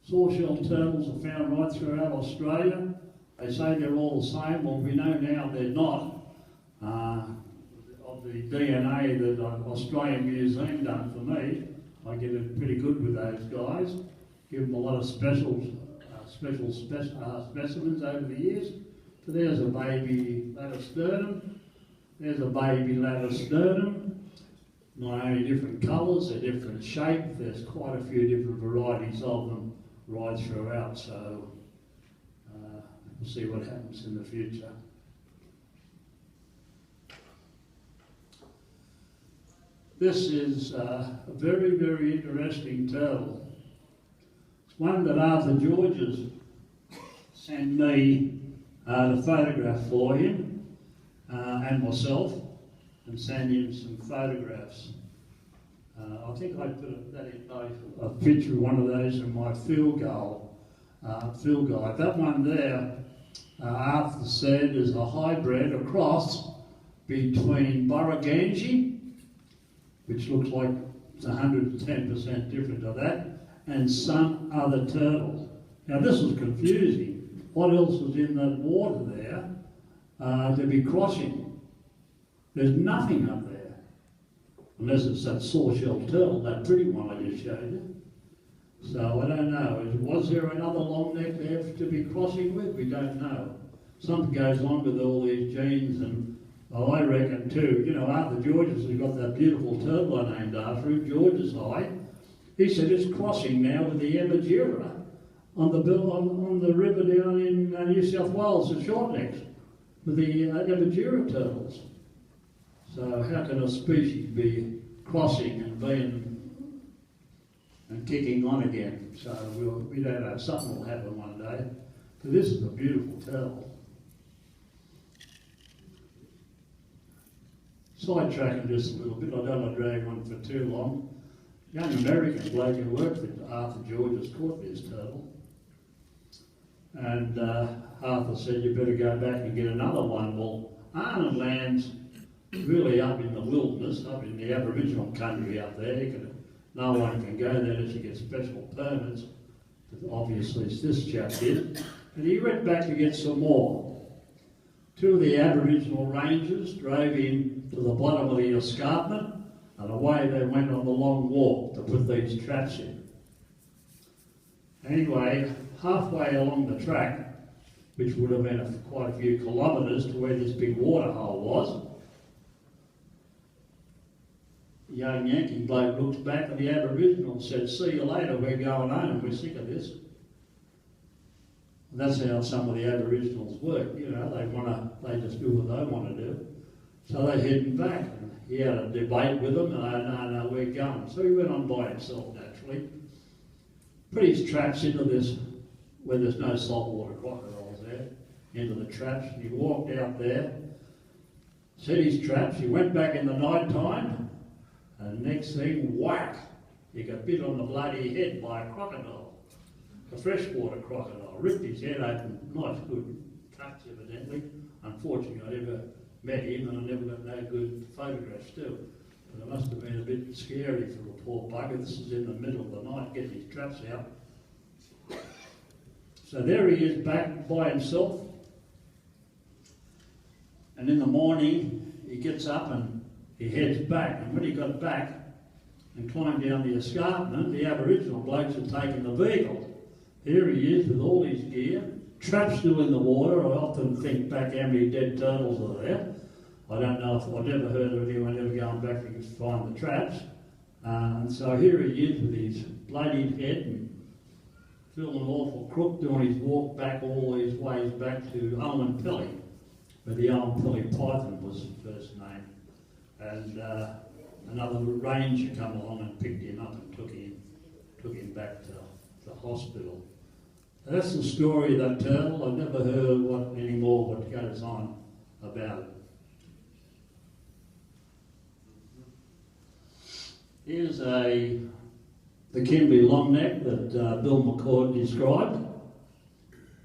Speaker 2: Saw-shell turtles are found right throughout Australia. They say they're all the same. Well, we know now they're not. Of the DNA that the Australian Museum done for me, I get it pretty good with those guys. Give them a lot of special specimens over the years. So there's a baby latosternum. There's a baby latosternum. Not only different colours, they're different shape. There's quite a few different varieties of them right throughout. So we'll see what happens in the future. This is a very, very interesting turtle. It's one that Arthur Georges sent me the photograph for him and myself, and sent him some photographs. I think I put that in a picture of one of those in my field guide. That one there, Arthur said, is a hybrid, a cross between Burragangi, which looks like it's 110% different to that, and some other turtle. Now this is confusing. What else is in that water there to be crossing? There's nothing up there, unless it's that saw-shell turtle, that pretty one I just showed you. So I don't know. Was there another long neck there to be crossing with? We don't know. Something goes on with all these genes, and I reckon too, you know, Arthur Georges has got that beautiful turtle I named after him, George's Eye. He said it's crossing now with the Emergira on the river down in New South Wales, the shortnecks, with the Emergira turtles. So how can a species be crossing and being and kicking on again? So we don't know. Something will happen one day. But this is a beautiful turtle. Sidetracking just a little bit, I don't want to drag on for too long. Young American bloke who worked with Arthur Georges caught this turtle. And Arthur said, you better go back and get another one. Well, Arnhem Land's really up in the wilderness, up in the Aboriginal country up there. No one can go there unless you get special permits. But obviously this chap did. And he went back to get some more. 2 of the Aboriginal rangers drove him to the bottom of the escarpment, and away they went on the long walk to put these traps in. Anyway, halfway along the track, which would have been quite a few kilometres to where this big water hole was. The young Yankee bloke looks back at the Aboriginal and said, "See you later, we're going home, we're sick of this." And that's how some of the Aboriginals work, you know, they just do what they want to do. So they're heading back. And he had a debate with them, and no, we're going. So he went on by himself, naturally. Put his traps into this, where there's no saltwater crocodiles there, into the traps. He walked out there, set his traps, he went back in the night time, and next thing, whack, he got bit on the bloody head by a crocodile, a freshwater crocodile, ripped his head open, nice good cuts evidently. Unfortunately, I never met him and I never got no good photographs too. But it must have been a bit scary for the poor bugger. This is in the middle of the night, getting his traps out. So there he is back by himself. And in the morning, he gets up and he heads back. And when he got back and climbed down the escarpment, the Aboriginal blokes had taken the vehicle. Here he is with all his gear, traps still in the water. I often think back how many dead turtles are there. I don't know if I've never heard of anyone ever going back to find the traps. And so here he is with his bloodied head and feeling an awful crook, doing his walk back all these ways back to Owenpelly, where the Owenpelly python was first named. And another ranger come along and picked him up and took him back to the hospital. That's the story of that turtle. I've never heard any more what goes on about it. Here's the Kimberley longneck that Bill McCord described.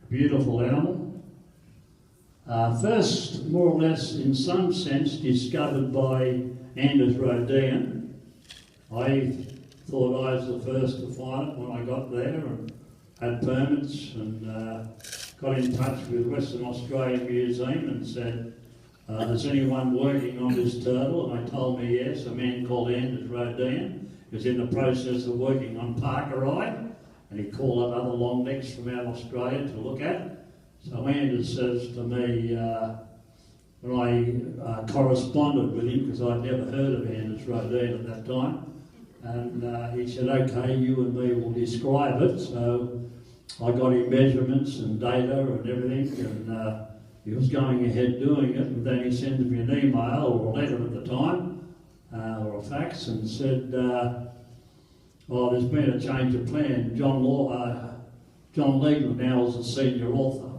Speaker 2: Beautiful animal. First, more or less, in some sense, discovered by Anders Rodean. I thought I was the first to find it when I got there and had permits and got in touch with Western Australian Museum and said, is anyone working on this turtle? And they told me yes, a man called Anders Rodean. He was in the process of working on Parkerite, and he called up other longnecks from out Australia to look at. So Anders says to me, when I corresponded with him, because I'd never heard of Anders Rodean at that time, and he said, okay, you and me will describe it. So I got him measurements and data and everything, and he was going ahead doing it, and then he sent me an email or a letter at the time, or a fax, and said, oh, there's been a change of plan. John Leland now is the senior author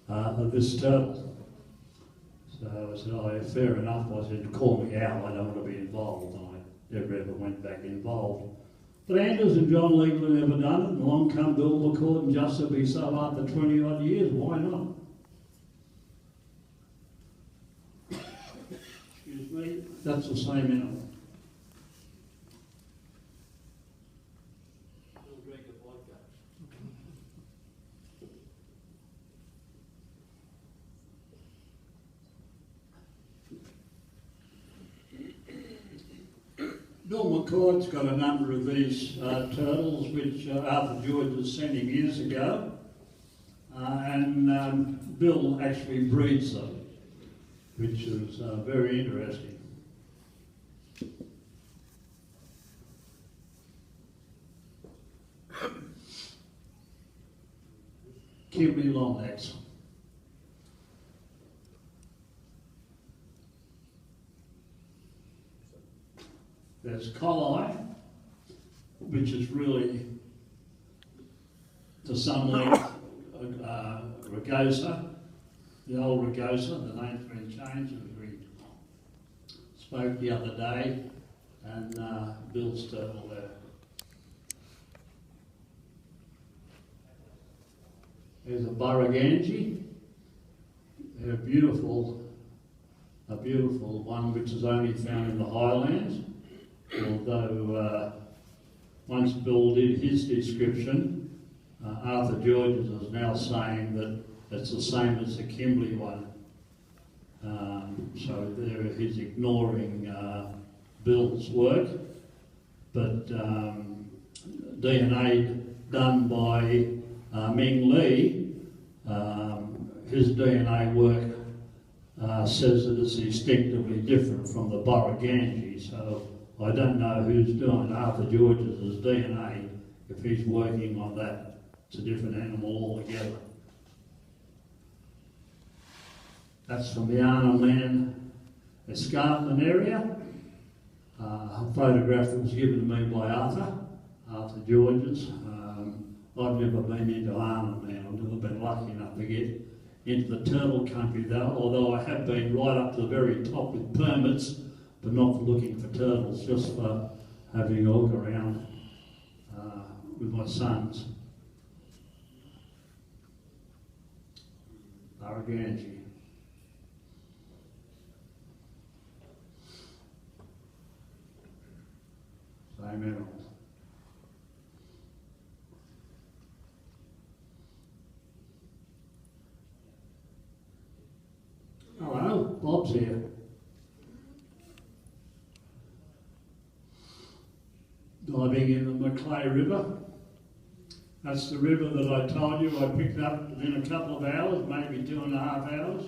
Speaker 2: of this turtle. So I said, oh, yeah, fair enough. I said, call me out, I don't want to be involved. And I never ever went back involved. But Anders and John Leland never done it, and along come Bill McCord and just to be so after 20 odd years, why not? Excuse me, that's the same animal. Still drink a vodka. Bill McCord's got a number of these turtles which Arthur George was sent him years ago, and Bill actually breeds them, which is very interesting. Kimberley longnecks. There's colli, which is really, to some length, rugosa, the old rugosa. The name's been changed as we spoke the other day, and Bill's turtle there. There's a Burragangi, a beautiful one which is only found in the highlands. Although once Bill did his description, Arthur George is now saying that it's the same as the Kimberley one. So there he's ignoring Bill's work, but DNA done by Ming Lee his DNA work says that it's distinctively different from the Borragangii, so I don't know who's doing Arthur George's DNA if he's working on that. It's a different animal altogether. That's from the Arnhem Land escarpment area. A photograph that was given to me by Arthur George's. I've never been into Arnhem Land. I've never been lucky enough to get into the turtle country though, although I have been right up to the very top with permits, but not for looking for turtles, just for having a look around with my sons. Borragangii. Same animal. Hello, Bob's here. Diving in the Macleay River. That's the river that I told you I picked up within a couple of hours, maybe 2.5 hours.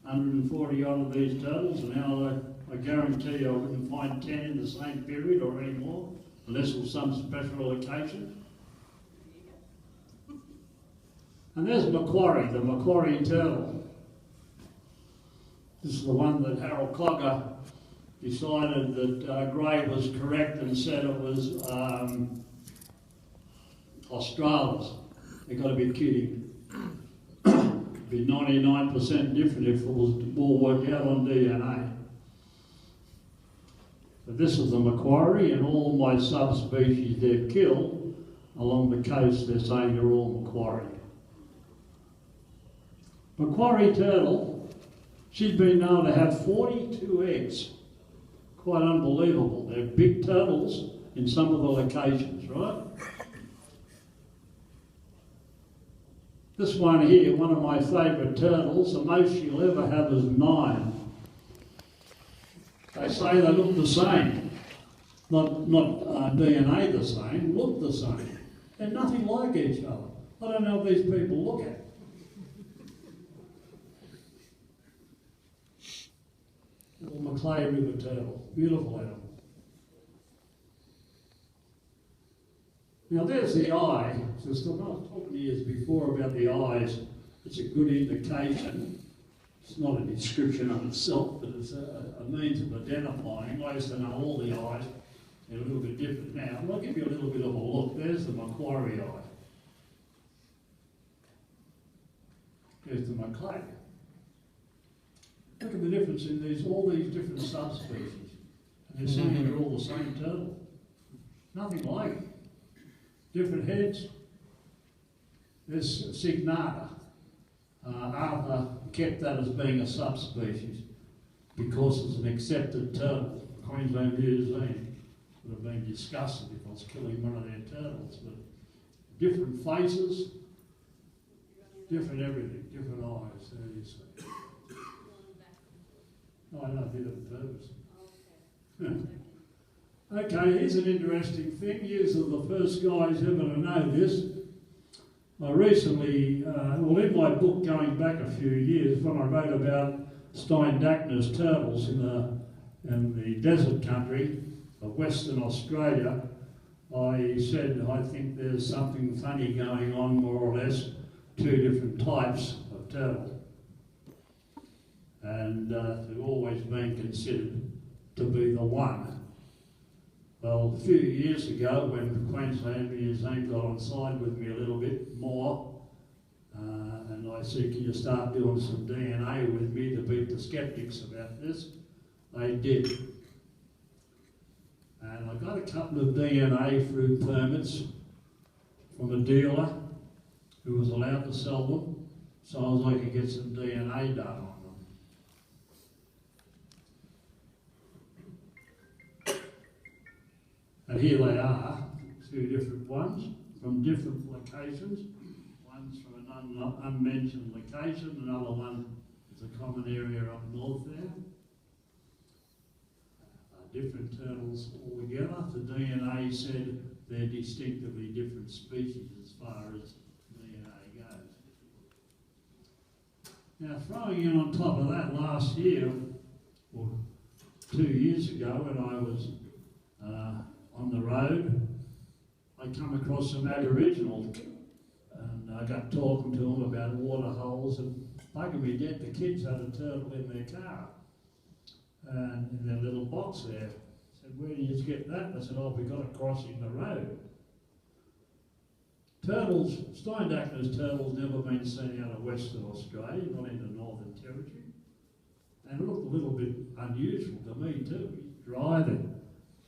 Speaker 2: 140 odd of these turtles, and now I guarantee you I wouldn't find 10 in the same period or any more, unless it was some special occasion. And there's Macquarie, the Macquarie turtle. This is the one that Harold Clogger decided that Gray was correct and said it was Australis. They've got to be kidding. It'd be 99% different if it was all worked out on DNA. But this is the Macquarie, and all my subspecies they've killed along the coast, they're saying they're all Macquarie. Macquarie turtle, she's been known to have 42 eggs. Quite unbelievable. They're big turtles in some of the locations, right? This one here, one of my favourite turtles, the most she'll ever have is 9. They say they look the same. Not DNA the same, look the same. They're nothing like each other. I don't know if these people look at. Little Macleay River turtle, beautiful animal. Now there's the eye. Just I was talking to you before about the eyes. It's a good indication. It's not a description of itself, but it's a means of identifying. I used to know all the eyes. They're a little bit different now. But I'll give you a little bit of a look. There's the Macquarie eye. There's the Macleay. Look at the difference in all these different subspecies. And they're saying they're all the same turtle. Nothing like it. Different heads. There's Signata. Arthur kept that as being a subspecies because it's an accepted turtle. Queensland Museum would have been disgusted if I was killing one of their turtles. But different faces, different everything, different eyes. There you see. Oh, I know, I did it on purpose. Okay, here's an interesting thing. Yous are the first guys ever to know this. I recently, well, in my book going back a few years, when I wrote about Steindachner's turtles in the desert country of Western Australia, I said I think there's something funny going on, more or less, 2 different types of turtle. And they've always been considered to be the one. Well, a few years ago, when the Queensland Museum got on side with me a little bit more, and I said, can you start doing some DNA with me to beat the skeptics about this? They did. And I got a couple of DNA through permits from a dealer who was allowed to sell them, so I could get some DNA done on them. And here they are, 2 different ones from different locations. One's from an unmentioned location, another one is a common area up north there. Different turtles altogether. The DNA said they're distinctively different species as far as DNA goes. Now, throwing in on top of that, last year, or 2 years ago, when I was on the road, I come across some Aboriginals, and I got talking to them about water holes, and bugging me dead, the kids had a turtle in their car, and in their little box there. I said, where do you get that? I said, oh, we got it crossing the road. Turtles, Steindachner's turtles never been seen out of Western Australia, not in the Northern Territory. And it looked a little bit unusual to me too. He's driving.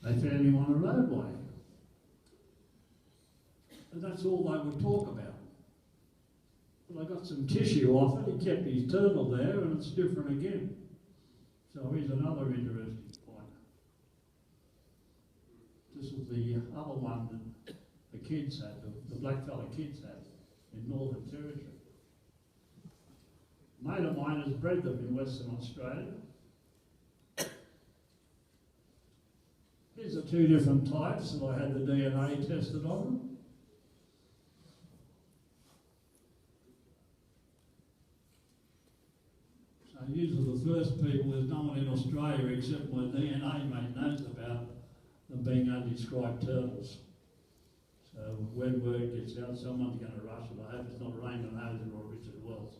Speaker 2: They found him on a roadway. And that's all they would talk about. But I got some tissue off it, he kept his turtle there, and it's different again. So here's another interesting point. This is the other one that the kids had, the blackfella kids had in Northern Territory. A mate of mine has bred them in Western Australia. Here's the two different types that I had the DNA tested on them. So these are the first people, there's no one in Australia except my DNA mate knows about them being undescribed turtles. So when word gets out, someone's going to rush it. I hope it's not Raymond Hoser or Richard Wells.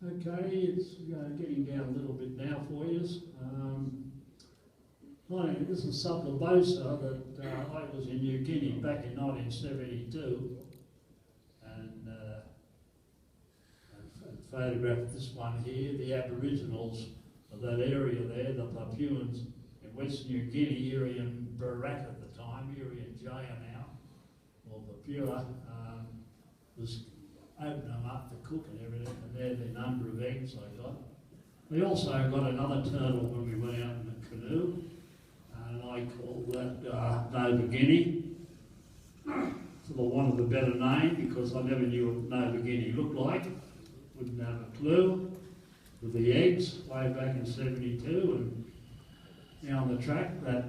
Speaker 2: Okay, it's getting down a little bit now for you. This is Sublabosa that I was in New Guinea back in 1972, and I photographed this one here, the Aboriginals of that area there, the Papuans in West New Guinea, Irian Barak at the time, Irian Jaya now, or Papua, was opening them up to cook and everything, and there the number of eggs I got. We also got another turtle when we went out in the canoe, and I called that Nova Guinea, for the want of a better name, because I never knew what Nova Guinea looked like. Wouldn't have a clue. With the eggs way back in 72, and now on the track, that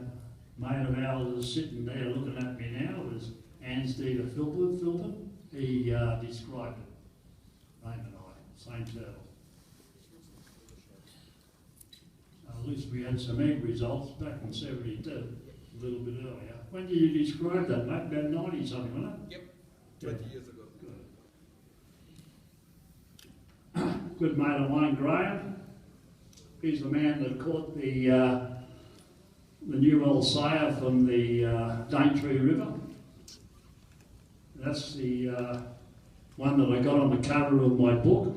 Speaker 2: mate of ours is sitting there looking at me now, was Ansdita Philpin. He described it. Raymond and I, same turtle. At least we had some egg results back in 72, a little bit earlier. When did you describe that, mate? About 90 something, wasn't it?
Speaker 4: Yep, 20 years ago.
Speaker 2: Good mate of mine, Graham. He's the man that caught the new old sailor from the Daintree River. That's the one that I got on the cover of my book,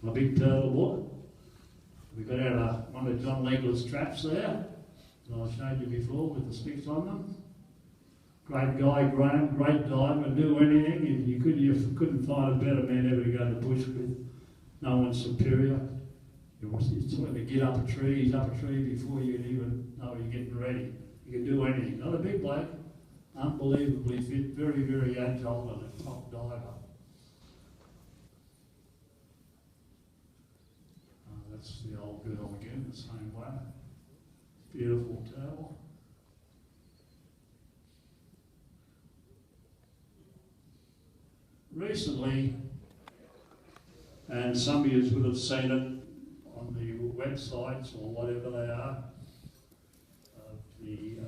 Speaker 2: my big turtle book. We got out one of John Legler's traps there, that I showed you before with the sticks on them. Great guy, Graham, great diver, do anything. You couldn't find a better man ever to go to the bush with. No one's superior. He's trying to get up a tree, he's up a tree before you even know you're getting ready. You can do anything. Not a big bloke, unbelievably fit, very, very agile and a top diver. That's the old girl again, the same way. Beautiful turtle. Recently, and some of you would have seen it on the websites or whatever they are, the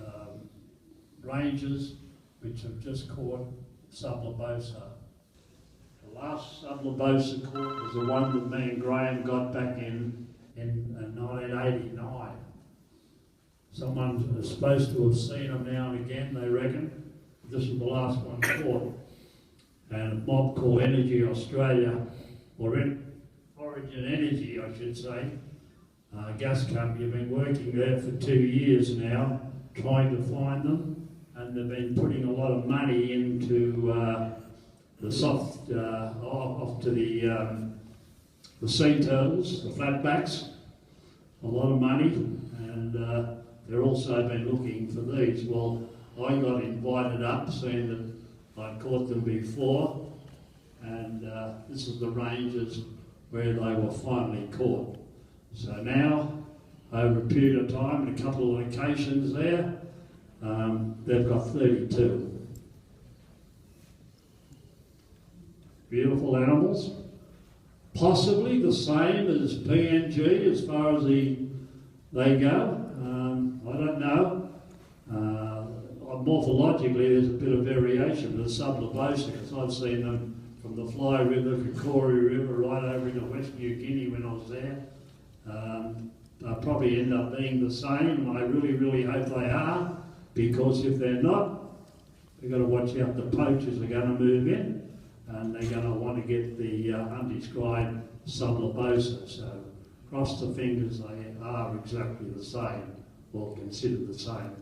Speaker 2: rangers which have just caught Sublabosa. The last Sublabosa caught was the one that me and Graham got back in 1989. Someone is supposed to have seen them now and again, they reckon. This is the last one caught. And a mob called Energy Australia, or Origin Energy, I should say, gas company, have been working there for 2 years now, trying to find them, and they've been putting a lot of money into the soft, off to the sea turtles, the flatbacks, a lot of money, and they're also been looking for these. Well, I got invited up, seeing that I caught them before, and this is the ranges where they were finally caught. So now, over a period of time, in a couple of locations there, they've got 32.
Speaker 4: beautiful animals. Possibly the same as PNG as far as they go. I don't know. Morphologically, there's a bit of variation with sublobosa, because I've seen them from the Fly River, Kakori River, right over into West New Guinea when I was there. They'll probably end up being the same, and I really, really hope they are, because if they're not, we've got to watch out. The poachers are going to move in, and they're going to want to get the undescribed sublobosa. So cross the fingers they are exactly the same, or considered the same.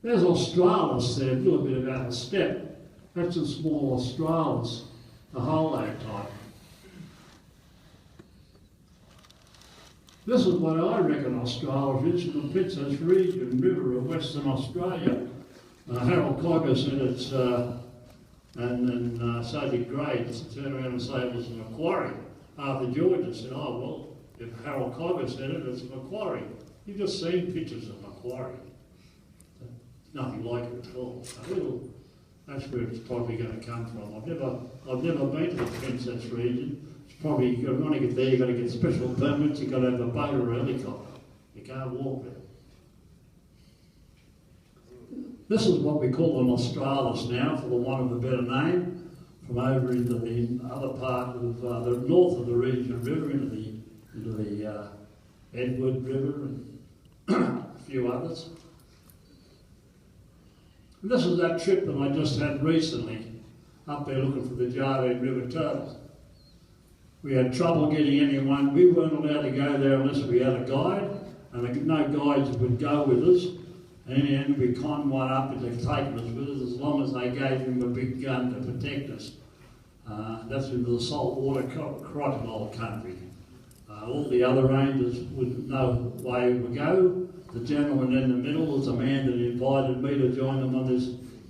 Speaker 4: There's Australis there, a little bit about a step. That's a small Australis, the whole type. This is what I reckon Australis is, from the Princess Region River of Western Australia. Harold Cogger said it's, and so did Gray, turned around and say it was an quarry. Arthur George said, oh, well, if Harold Cogger said it, it's a quarry. You've just seen pictures of a quarry. Nothing like it at all. That's where it's probably going to come from. I've never been to the Princess Region. It's probably, if you want to get there, you've got to get special permits, you've got to have a boat or a helicopter. You can't walk there. This is what we call an Australis now, for the want of a better name, from over into the other part of the north of the Region River, into the Edward River and a few others. And this is that trip that I just had recently, up there looking for the Jardine River turtles. We had trouble getting anyone. We weren't allowed to go there unless we had a guide, and no guides would go with us. And in the end, we conned one up into taking us with us, as long as they gave him a big gun to protect us. That's into the saltwater crocodile country. All the other rangers would know the way we go. The gentleman in the middle was a man that invited me to join them on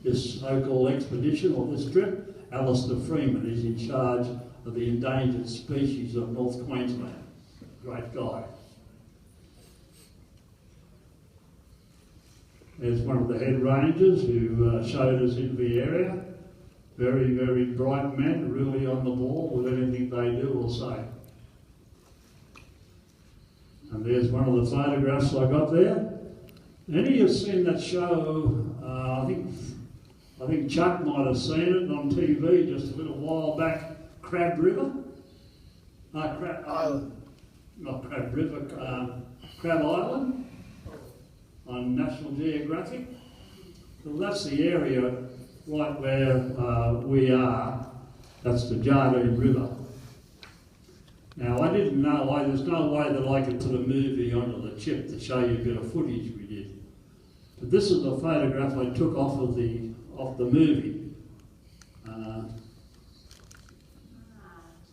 Speaker 4: this so-called expedition, or this trip. Alistair Freeman is in charge of the endangered species of North Queensland. Great guy. There's one of the head rangers who showed us into the area. Very, very bright men, really on the ball with anything they do or say. And there's one of the photographs I got there. Any of you have seen that show? I think Chuck might have seen it on TV just a little while back. Crab River? Crab Island. Not Crab River. Crab Island on National Geographic. So that's the area right where we are. That's the Jardine River. Now, I didn't know why, there's no way that I could put a movie onto the chip to show you a bit of footage we did. But this is a photograph I took off the movie.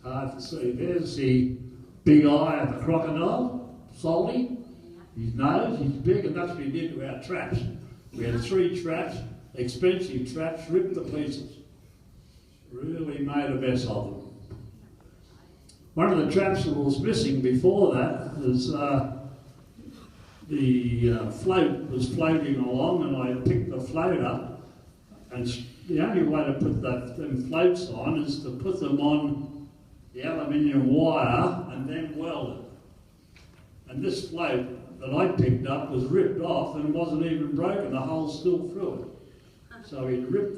Speaker 4: Hard to see. There's the big eye of the crocodile, Salty. His nose, he's big, and that's what we did to our traps. We had 3 traps, expensive traps, ripped to pieces. Really made a mess of them. One of the traps that was missing before that was the float was floating along, and I picked the float up, and the only way to put them floats on is to put them on the aluminium wire and then weld it. And this float that I picked up was ripped off and wasn't even broken, the hole's still through it. So he ripped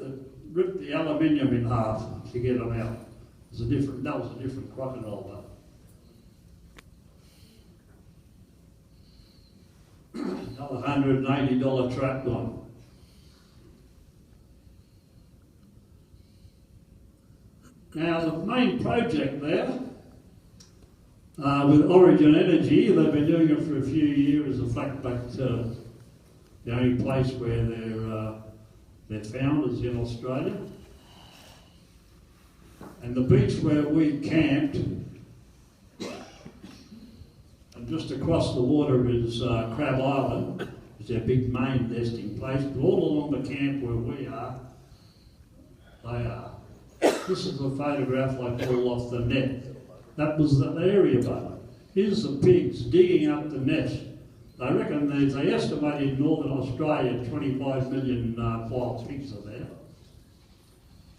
Speaker 4: the aluminium in half to get them out. That was a different crocodile though. Another $180 trap gone. Now the main project there, with Origin Energy, they've been doing it for a few years. In fact, the only place where they're found is in Australia. And the beach where we camped, and just across the water is Crab Island, is their big main nesting place. But all along the camp where we are, they are. This is a photograph I pulled off the net. That was the area bug. Here's the pigs digging up the nest. I reckon they estimate in Northern Australia 25 million wild pigs are there.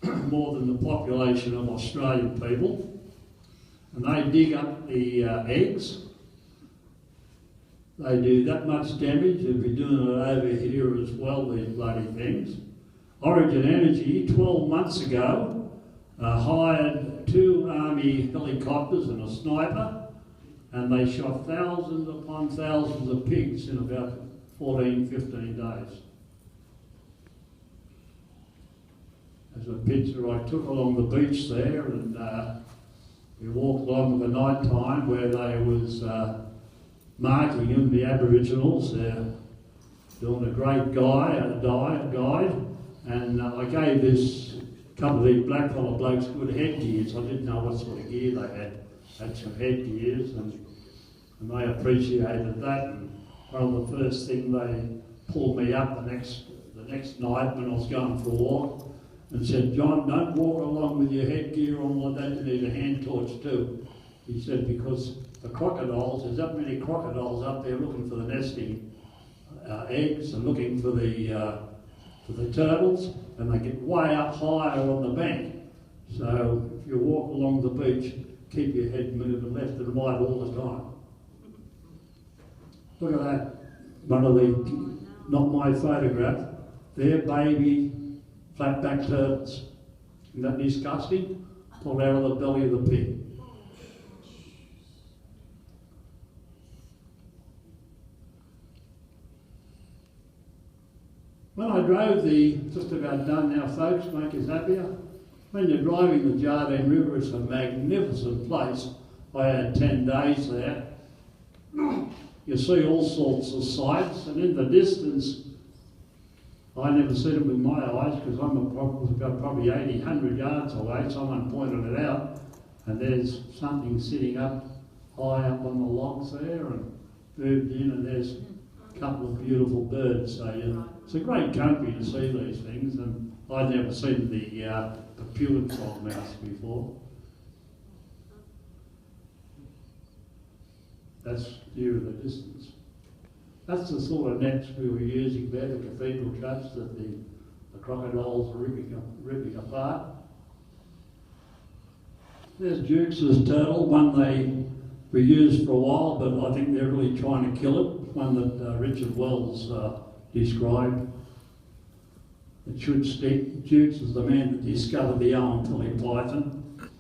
Speaker 4: more than the population of Australian people, and they dig up the eggs. They do that much damage. They'll be doing it over here as well, these bloody things. Origin Energy, 12 months ago, hired 2 army helicopters and a sniper, and they shot thousands upon thousands of pigs in about 14, 15 days. There's a picture I took along the beach there, and we walked along at the night time where they was marking them, the Aboriginals. They're doing a great guide, and I gave this couple of these blackcollar blokes good headgears. I didn't know what sort of gear they had some headgears, and they appreciated that. And one of the first things they pulled me up the next night when I was going for a walk and said, "John, don't walk along with your headgear on like that, you need a hand torch too." He said, because the crocodiles, there's that many crocodiles up there looking for the nesting eggs and looking for the turtles, and they get way up higher on the bank. So if you walk along the beach, keep your head moving left and right all the time. Look at that. One of the, not my photograph, they're baby flatback turtles. Isn't that disgusting? Pulled out of the belly of the pig. When I drove just about done now folks, make us happier. When you're driving the Jardine River, it's a magnificent place. I had 10 days there. You see all sorts of sights, and in the distance, I never seen it with my eyes because I'm about probably 80, 100 yards away. Someone pointed it out, and there's something sitting up high up on the logs there and moved in, and there's a couple of beautiful birds. So it's a great country to see these things, and I'd never seen the pured frogmouth before. That's due to the distance. That's the sort of nets we were using there, the cathedral church, that the crocodiles are ripping apart. There's Jukes' turtle, one they reused for a while, but I think they're really trying to kill it. One that Richard Wells described. It should stick. Jukes is the man that discovered the Owen python,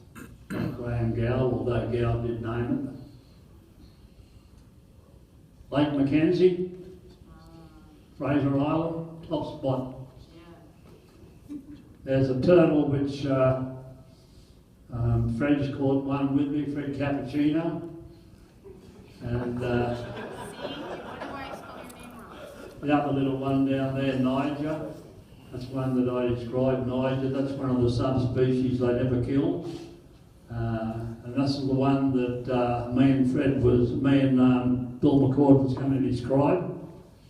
Speaker 4: not Graham Gow, although Gow did name it. Lake Mackenzie, Fraser Island, top spot. There's a turtle which Fred's caught one with me, Fred Cappuccino, and the other little one down there, Niger. That's one that I described, Niger. That's one of the subspecies they never killed. And this is the one that me and Bill McCord was going to describe.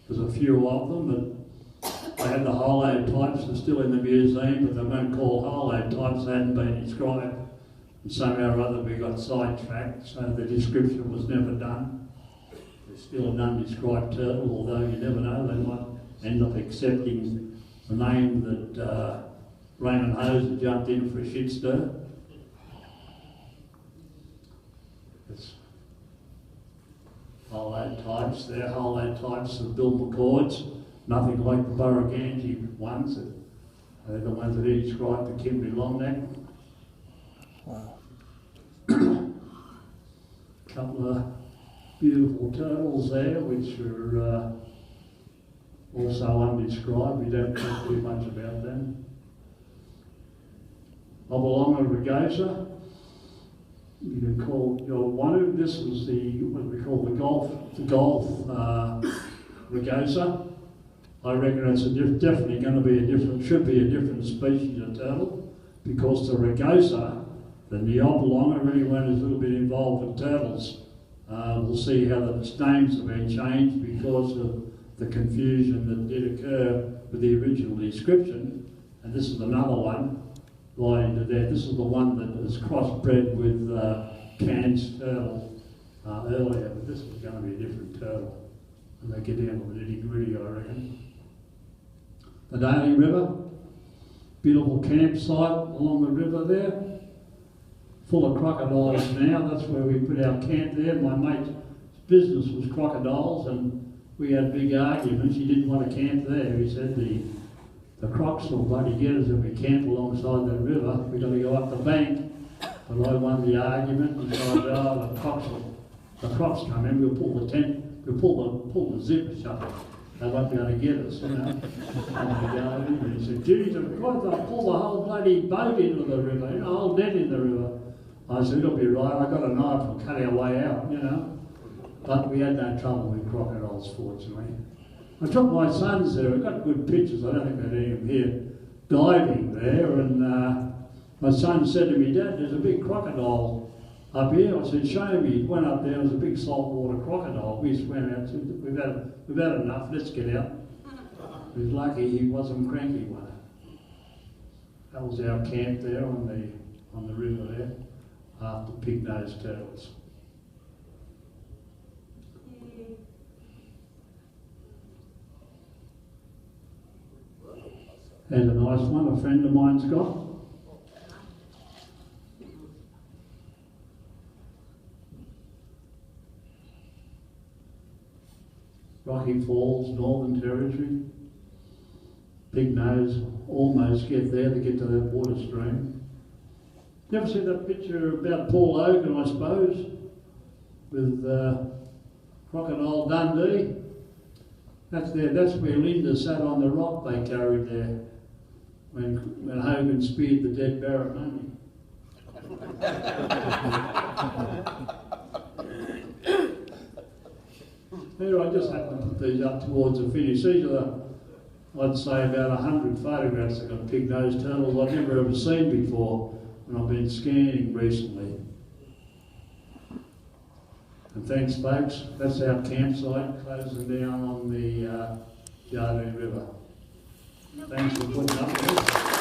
Speaker 4: There's a few of them, but I had the holotypes, they're still in the museum, but they weren't called holotypes, they hadn't been described. And somehow or other we got sidetracked, so the description was never done. There's still an undescribed turtle, although you never know, they might end up accepting the name that Raymond Hoser jumped in for a shit stir. It's holotypes, they're holotypes of Bill McCord's, nothing like the Burragangee ones. They're the ones that he described, the Kimberley Longneck. Wow. A couple of beautiful turtles there, which are also undescribed. We don't talk too much about them. Hobblonga rugosa. You can call your one. This was what we call the golf rugosa. I reckon it's definitely going to be should be a different species of turtle, because the rugosa, the Neobolonga, really went a little bit involved with turtles. We'll see how the names have been changed because of the confusion that did occur with the original description. And this is another one lying to there. This is the one that was crossbred with Cann's turtle earlier, but this is going to be a different turtle. And they get down to the nitty-gritty, I reckon. The Daly River, beautiful campsite along the river there, full of crocodiles now. That's where we put our camp there. My mate's business was crocodiles, and we had big arguments. He didn't want to camp there. He said the crocs will bloody get us if we camp alongside the river. We've got to go up the bank. But I won the argument and so I said, oh, the crocs come in, we'll pull the tent, we'll pull the zipper shut. They won't be able to get us, you know. And he said, geez, of course they'll pull the whole bloody boat into the river, you know, the whole net in the river. I said, it'll be right, I got a knife, we'll cut our way out, you know. But we had no trouble with crocodiles, fortunately. I took my sons there, I got good pictures, I don't think they'd any of them here, diving there, and my son said to me, Dad, there's a big crocodile up here. I said, show me. He went up there, there was a big saltwater crocodile. We swam out, said, we've had enough, let's get out. He was lucky he wasn't cranky one. That was our camp there on the river there, after pig-nosed turtles. There's a nice one, a friend of mine's got. Rocky Falls, Northern Territory. Big nose, almost get there to get to that water stream. You ever see that picture about Paul Hogan, I suppose, with Crocodile Dundee? That's where Linda sat on the rock they carried there when Hogan speared the dead Barrett Money. Here, I just happened to put these up towards the finish. These are, I'd say, about 100 photographs of got pig-nosed turtles I've never ever seen before when I've been scanning recently. And thanks, folks. That's our campsite closing down on the Jardine River. Thanks for putting up with us.